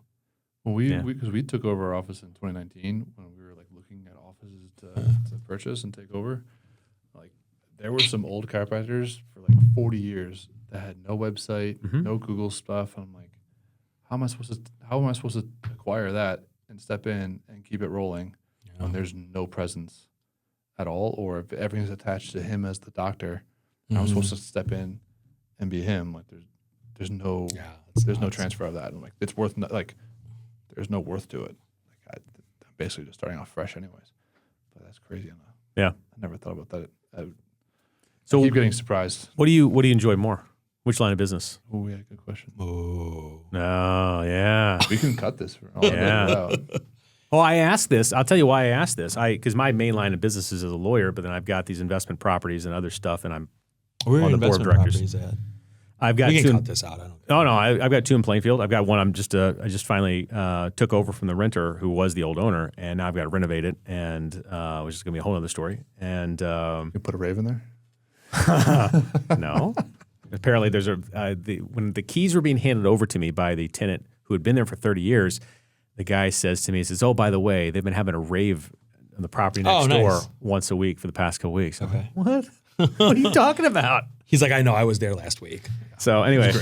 Well, because we took over our office in 2019 when we were like looking at offices to purchase and take over. Like there were some old chiropractors for like 40 years that had no website, no Google stuff. And I'm like, how am I supposed to acquire that and step in and keep it rolling when there's no presence at all, or if everything's attached to him as the doctor, and I'm supposed to step in and be him? Like there's no transfer of that. I'm like, it's worth there's no worth to it. Like I'm basically just starting off fresh anyways. But that's crazy. Yeah. I never thought about that. So I keep getting surprised. What do you enjoy more? Which line of business? Oh, yeah, good question. Oh. No, yeah. We can cut this. Yeah. Well, I asked this. I'll tell you why I asked this. Because my main line of business is as a lawyer, but then I've got these investment properties and other stuff, and I'm Where are on your the board of investment directors. properties at? I've got We two. can cut this out. I don't No, I've got two in Plainfield. I've got one. I just finally took over from the renter who was the old owner, and now I've got to renovate it, and which is going to be a whole other story. And You put a raven there? no, apparently there's when the keys were being handed over to me by the tenant who had been there for 30 years, the guy says to me, he says, "Oh, by the way, they've been having a rave on the property next door nice. once a week for the past couple weeks." I'm Okay. like, what? What are you talking about? He's like, I know, I was there last week. So anyway,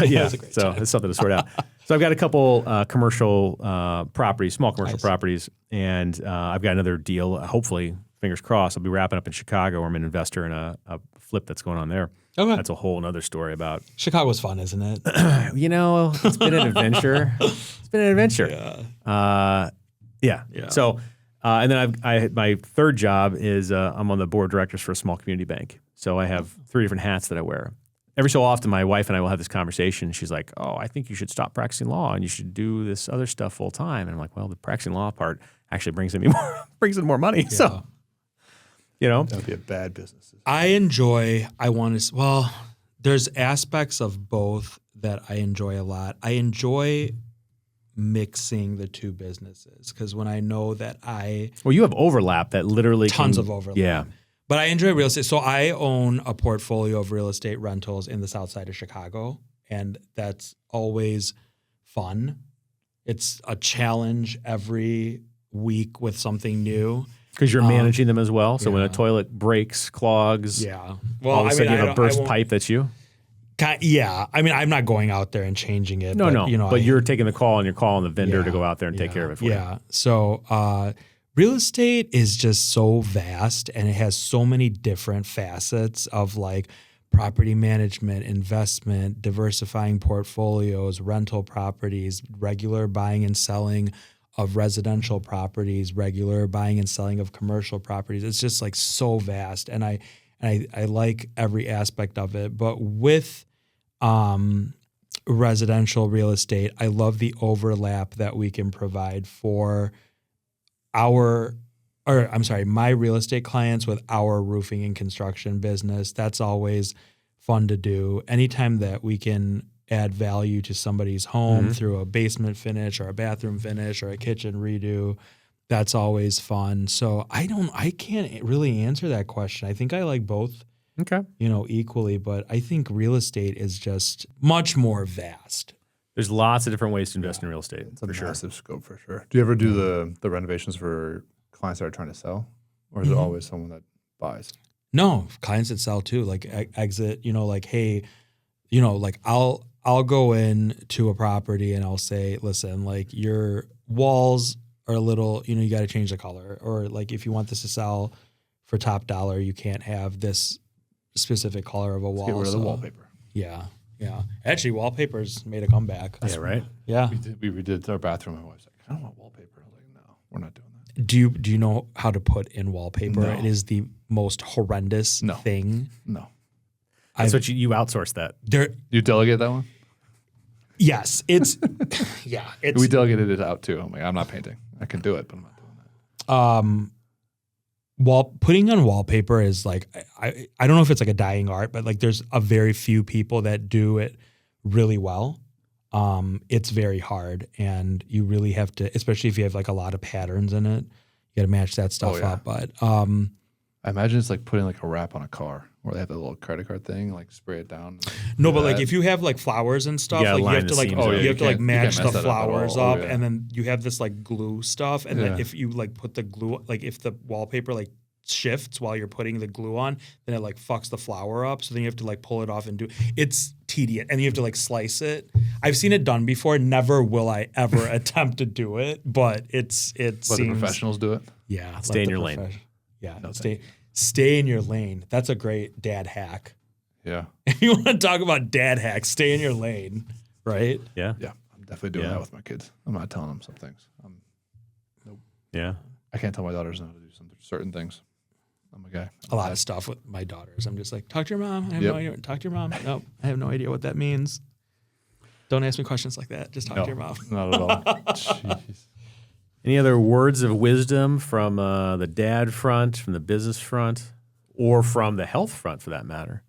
yeah. a great So it's something to sort out. So I've got a couple commercial properties, small commercial properties, and I've got another deal. Hopefully, fingers crossed, I'll be wrapping up in Chicago, where I'm an investor in a flip that's going on there. Okay. That's a whole other story about. Chicago's fun, isn't it? It's been an adventure. It's been an adventure. Yeah. Yeah. So And then my third job is I'm on the board of directors for a small community bank. So I have 3 different hats that I wear. Every so often, my wife and I will have this conversation. She's like, "Oh, I think you should stop practicing law and you should do this other stuff full time." And I'm like, "Well, the practicing law part actually brings in more money." Yeah. So, that would be a bad business. There's aspects of both that I enjoy a lot. I enjoy mixing the two businesses because when I know that you have overlap that literally tons of overlap. Yeah. But I enjoy real estate. So I own a portfolio of real estate rentals in the south side of Chicago, and that's always fun. It's a challenge every week with something new. Because you're managing them as well. So when a toilet breaks, clogs, all of a sudden you have a burst pipe, that's you? Yeah. I mean, I'm not going out there and changing it. No. But you're taking the call and you're calling the vendor to go out there and take care of it for you. Yeah. So real estate is just so vast and it has so many different facets of like property management, investment, diversifying portfolios, rental properties, regular buying and selling of residential properties, regular buying and selling of commercial properties. It's just like so vast. And I like every aspect of it. But with residential real estate, I love the overlap that we can provide for my real estate clients with our roofing and construction business. That's always fun to do. Anytime that we can add value to somebody's home through a basement finish or a bathroom finish or a kitchen redo, that's always fun. So I can't really answer that question. I think I like both, equally, but I think real estate is just much more vast. There's lots of different ways to invest in real estate. It's a massive scope for sure. Do you ever do the renovations for clients that are trying to sell, or is it always someone that buys? No, clients that sell too, like exit, like, hey, like I'll go in to a property and I'll say, listen, like your walls are a little, you got to change the color, or like if you want this to sell for top dollar, you can't have this specific color of a wall. Get rid of the wallpaper. Yeah. Actually, wallpaper's made a comeback. Yeah, right? Yeah. We redid our bathroom. My wife's like, I don't want wallpaper. I was like, no, we're not doing that. Do you know how to put in wallpaper? No. It is the most horrendous thing. No. That's what you outsource that. You delegate that one? Yes. It's we delegated it out too. I'm like, I'm not painting. I can do it, but I'm not doing that. Putting on wallpaper is like, I don't know if it's like a dying art, but like there's a very few people that do it really well. It's very hard and you really have to, especially if you have like a lot of patterns in it, you got to match that stuff up. But I imagine it's like putting like a wrap on a car where they have that little credit card thing, like spray it down. No, but like if you have like flowers and stuff, like you have to like you have to like match the flowers up, and then you have this like glue stuff, and then if you like put the glue, like if the wallpaper like shifts while you're putting the glue on, then it like fucks the flower up. So then you have to like pull it off and it's tedious, and you have to like slice it. I've seen it done before. Never will I ever attempt to do it, but it seems the professionals do it. Yeah, stay in your lane. Yeah, stay in your lane. That's a great dad hack. Yeah. If you want to talk about dad hacks, stay in your lane, right? Yeah. Yeah. I'm definitely doing that with my kids. I'm not telling them some things. Nope. Yeah. I can't tell my daughters how to do some certain things. I'm a guy. A lot of stuff with my daughters. I'm just like, talk to your mom. I have no idea. Talk to your mom. Nope. I have no idea what that means. Don't ask me questions like that. Just talk to your mom. Not at all. Jeez. Any other words of wisdom from the dad front, from the business front, or from the health front for that matter?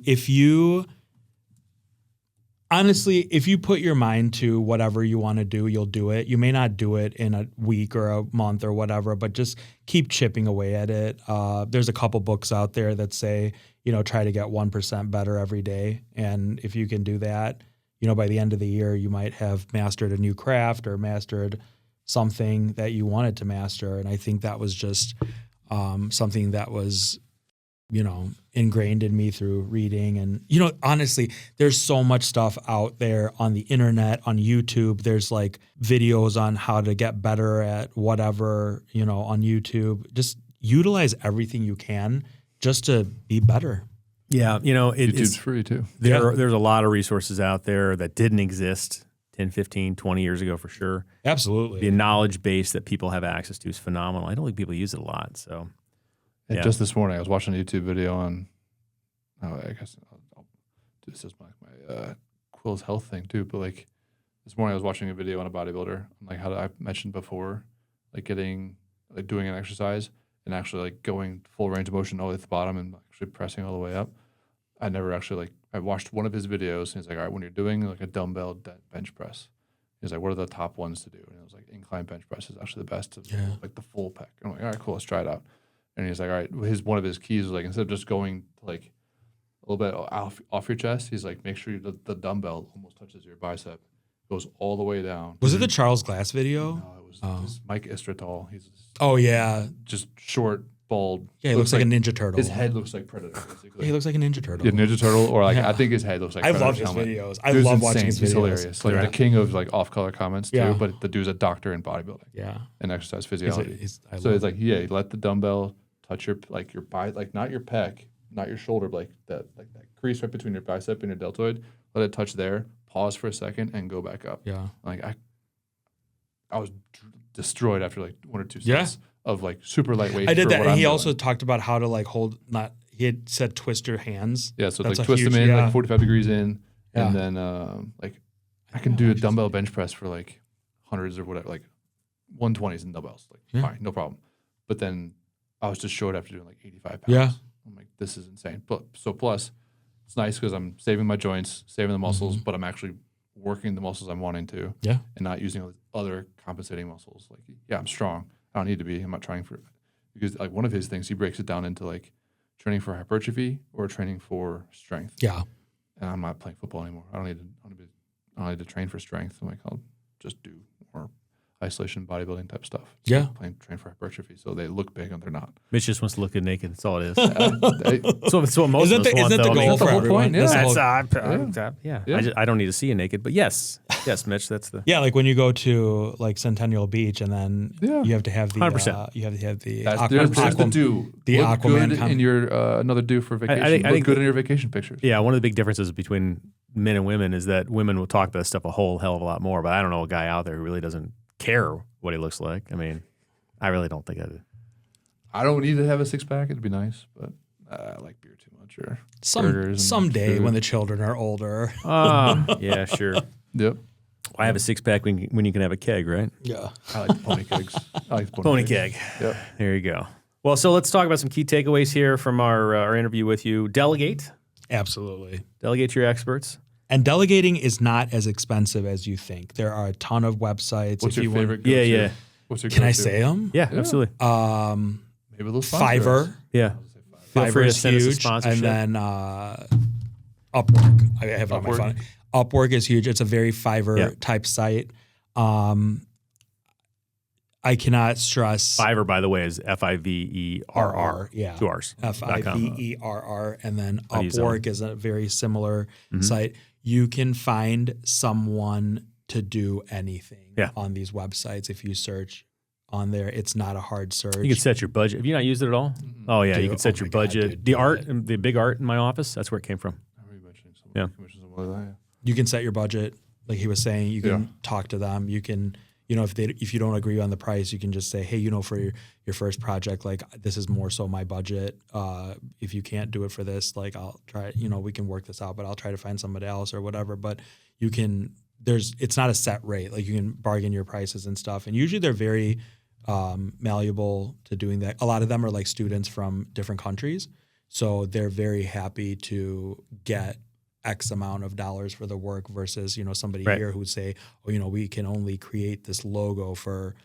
If you put your mind to whatever you want to do, you'll do it. You may not do it in a week or a month or whatever, but just keep chipping away at it. There's a couple books out there that say, try to get 1% better every day. And if you can do that, by the end of the year, you might have mastered a new craft or mastered something that you wanted to master. And I think that was just something that was, ingrained in me through reading. And, honestly, there's so much stuff out there on the internet, on YouTube. There's like videos on how to get better at whatever, on YouTube. Just utilize everything you can just to be better. Yeah. YouTube's free too. There's a lot of resources out there that didn't exist 10, 15, 20 years ago for sure. Absolutely. The knowledge base that people have access to is phenomenal. I don't think people use it a lot. So, And yeah. just this morning, I was watching a YouTube video on, I guess I'll do this as my Quill's health thing too. But like this morning, I was watching a video on a bodybuilder, on like how I mentioned before, like doing an exercise and actually like going full range of motion all the way at the bottom and actually pressing all the way up. I never actually I watched one of his videos and he's like, all right, when you're doing like a dumbbell bench press, he's like, what are the top ones to do? And it was like incline bench press is actually the best to like the full pec. I'm like, all right, cool, let's try it out. And he's like, all right, one of his keys was like, instead of just going like a little bit off your chest, he's like, make sure the dumbbell almost touches your bicep, goes all the way down. Was it the Charles Glass video? No, it was Mike Istratal. He's just short, bald. Yeah, he looks like a Ninja Turtle. His head looks like Predator, basically. He looks like a Ninja Turtle. Yeah, Ninja Turtle, or like I think his head looks like I Predator's love his helmet. videos. I Dude's love watching insane. his He's videos. hilarious. Like the king of like off-color comments too, Yeah. but the dude's a doctor in bodybuilding. Yeah. And exercise physiology. I So love it's like, yeah, let the dumbbell touch your not your pec, not your shoulder, but that crease right between your bicep and your deltoid. Let it touch there. Pause for a second and go back up. Yeah. Like I was destroyed after like one or two sets of like super lightweight. I did that, and he doing. also talked about how to like hold. He had said twist your hands. Yeah, so That's like a twist them huge- in like 45 degrees in, Yeah. and then like I can do a dumbbell bench press for like hundreds or whatever, like 120s and dumbbells, like fine, no problem. But then I was just short after doing like 85 pounds. Yeah. I'm like, this is insane. But so plus, it's nice because I'm saving my joints, saving the muscles, but I'm actually working the muscles I'm wanting to. Yeah. And not using all these other compensating muscles. Like, yeah, I'm strong. I don't need to be. I'm not trying for it. Because like one of his things, he breaks it down into like training for hypertrophy or training for strength. Yeah. And I'm not playing football anymore. I don't need to train for strength. I'm like, I'll just do more isolation bodybuilding type stuff. Yeah. Train for hypertrophy. So they look big and they're not. Mitch just wants to look good naked. That's all it is. Hey, So it's what most Isn't of us want, the though. I mean, goal for the whole everyone? point, yeah. That's the That's whole- yeah. I don't need to see you naked, but yes, Mitch, that's the Yeah, like when you go to like Centennial Beach, and then you have to have the 100%. you have to have the there's the do. the look Aquaman good in your another do for vacation. I look think good in your vacation pictures. Yeah, one of the big differences between men and women is that women will talk about this stuff a whole hell of a lot more, but I don't know a guy out there who really doesn't care what he looks like. I mean, I really don't think I do. I don't need to have a six pack. It'd be nice, but I like beer too much. Or burgers and someday food. when the children are older. Yeah, sure. Yep. I have a six pack when you can have a keg, right? Yeah. I like the pony kegs. I like the Pony kegs. keg. Yep. There you go. Well, so let's talk about some key takeaways here from our interview with you. Delegate. Absolutely. Delegate to your experts. And delegating is not as expensive as you think. There are a ton of websites. What's if your you favorite? Want, Go-to? Yeah. What's your can I go-to? say them? Yeah, absolutely. Maybe a little sponsor us. Fiverr. Yeah. Feel free to Fiverr's send us a huge, sponsorship. and then Upwork. I have it on my Upwork? phone. Upwork is huge. It's a very Fiverr type site. I cannot stress Fiverr, by the way, is Fiverr. Yeah. 2 R's. Fiverr. And then I use that one. Upwork is a very similar site. You can find someone to do anything on these websites if you search on there. It's not a hard search. You can set your budget. Have you not used it at all? Oh, yeah. You can set oh your my God, budget. dude, The do art, it. the big art in my office, that's where it came from. I remember you mentioning some Yeah. commissions and what like that. You can set your budget, like he was saying. You can talk to them. You can, if you don't agree on the price, you can just say, hey, for your first project, like this is more so my budget. If you can't do it for this, like I'll try. We can work this out, but I'll try to find somebody else or whatever. But you can. It's not a set rate. Like you can bargain your prices and stuff. And usually they're very malleable to doing that. A lot of them are like students from different countries, so they're very happy to get X amount of dollars for the work versus, somebody here who would say, oh, we can only create this logo for,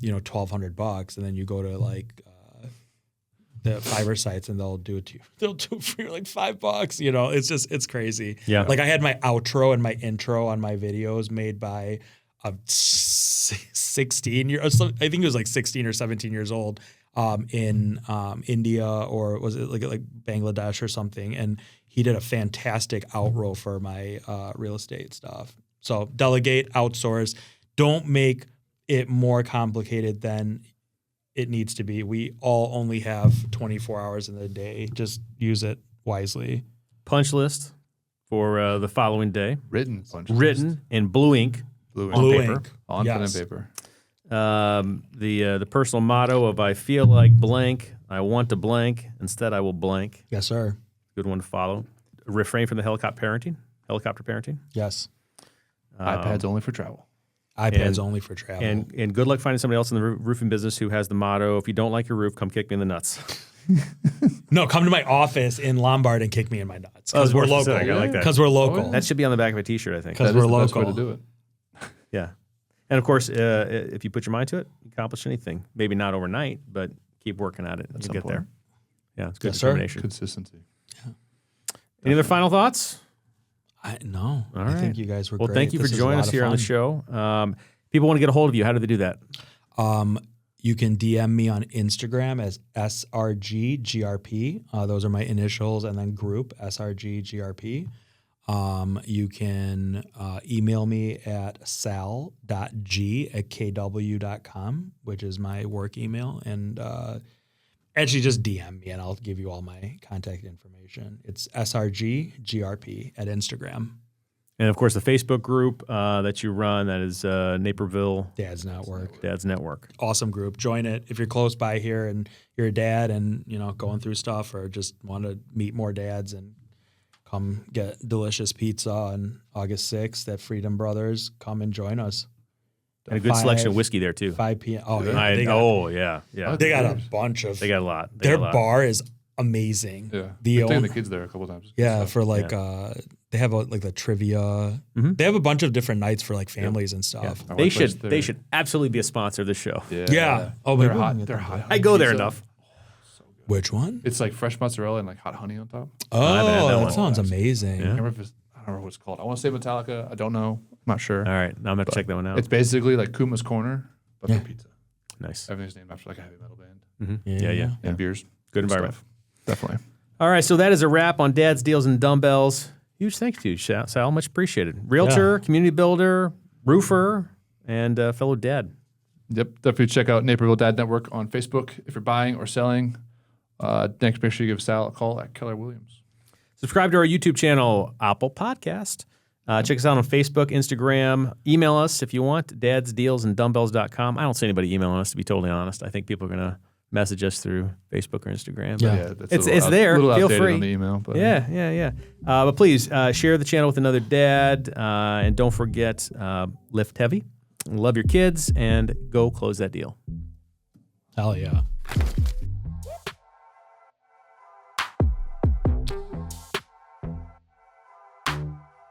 $1,200, and then you go to like the Fiverr sites and they'll do it to you. They'll do it for like $5. It's crazy. Yeah. Like I had my outro and my intro on my videos made by a 16 year, I think it was like 16 or 17 years old, in India, or was it like Bangladesh or something? And he did a fantastic outro for my real estate stuff. So delegate, outsource. Don't make it more complicated than it needs to be. We all only have 24 hours in the day. Just use it wisely. Punch list for the following day. Written punch. Written in blue ink. Blue Blue ink. ink. On pen and Yes. paper. The personal motto of I feel like blank, I want to blank, instead I will blank. Yes, sir. Good one to follow. Refrain from the helicopter parenting. Yes. iPads only for travel. iPads only for travel. And good luck finding somebody else in the roofing business who has the motto, if you don't like your roof, come kick me in the nuts. No, come to my office in Lombard and kick me in my nuts. Oh, Because we're it's more local. specific. I like that. Because we're local. That should be on the back of a t-shirt, I think. Because That is we're the best way local. to do it. Yeah. And of course, if you put your mind to it, you accomplish anything. Maybe not overnight, but keep working at it. You'll get there. Yeah, it's good Yes, sir. determination. Consistency. Any other final thoughts? No. All I right. think you guys were Well, great. thank you for This is a joining lot us of here on the fun. show. People want to get a hold of you. How do they do that? You can DM me on Instagram as SRGGRP. Those are my initials, and then group SRGGRP. You can email me at sal.g@kw.com, which is my work email. And actually just DM me and I'll give you all my contact information. It's SRGGRP at Instagram. And of course, the Facebook group that you run, that is Naperville Dad's Network. Dad's Network. Awesome group. Join it if you're close by here and you're a dad and going through stuff, or just want to meet more dads, and come get delicious pizza on August 6th at Freedom Brothers. Come and join us. And a good selection of whiskey there, too. 5 p.m. Oh, yeah. Yeah. They got a bunch of. They got a lot. Their bar is amazing. Yeah. The We've taken the kids there a couple times. Yeah, So, for they have like the trivia. They have a bunch of different nights for like families and stuff. our They workplace, should they're- they should absolutely be a sponsor of this show. Yeah. Oh, they're maybe we can hot. get They're them. hot. I go there pizza. enough. Which one? It's like fresh mozzarella and like hot honey on top. Oh, haven't had that that one. sounds amazing. I can't remember if I don't know what it's called. I want to say Metallica. I don't know. I'm not sure. All right. Now I'm going to have to check that one out. It's basically like Kuma's Corner, but Yeah. for pizza. Nice. Everything's named after like a heavy metal band. Yeah. And beers. Good environment. Stuff. Definitely. All right. So that is a wrap on Dad's Deals and Dumbbells. Huge thanks to you, Sal. Much appreciated. Realtor, community builder, roofer, and fellow dad. Yep. Definitely check out Naperville Dad Network on Facebook if you're buying or selling. Next, make sure you give Sal a call at Keller Williams. Subscribe to our YouTube channel, Apple Podcast. Check us out on Facebook, Instagram. Email us if you want, dadsdealsanddumbbells.com. I don't see anybody emailing us, to be totally honest. I think people are going to message us through Facebook or Instagram. Yeah. That's It's there. A little Feel outdated free. on the email. But Yeah. But please share the channel with another dad. And don't forget, lift heavy, love your kids, and go close that deal. Hell yeah.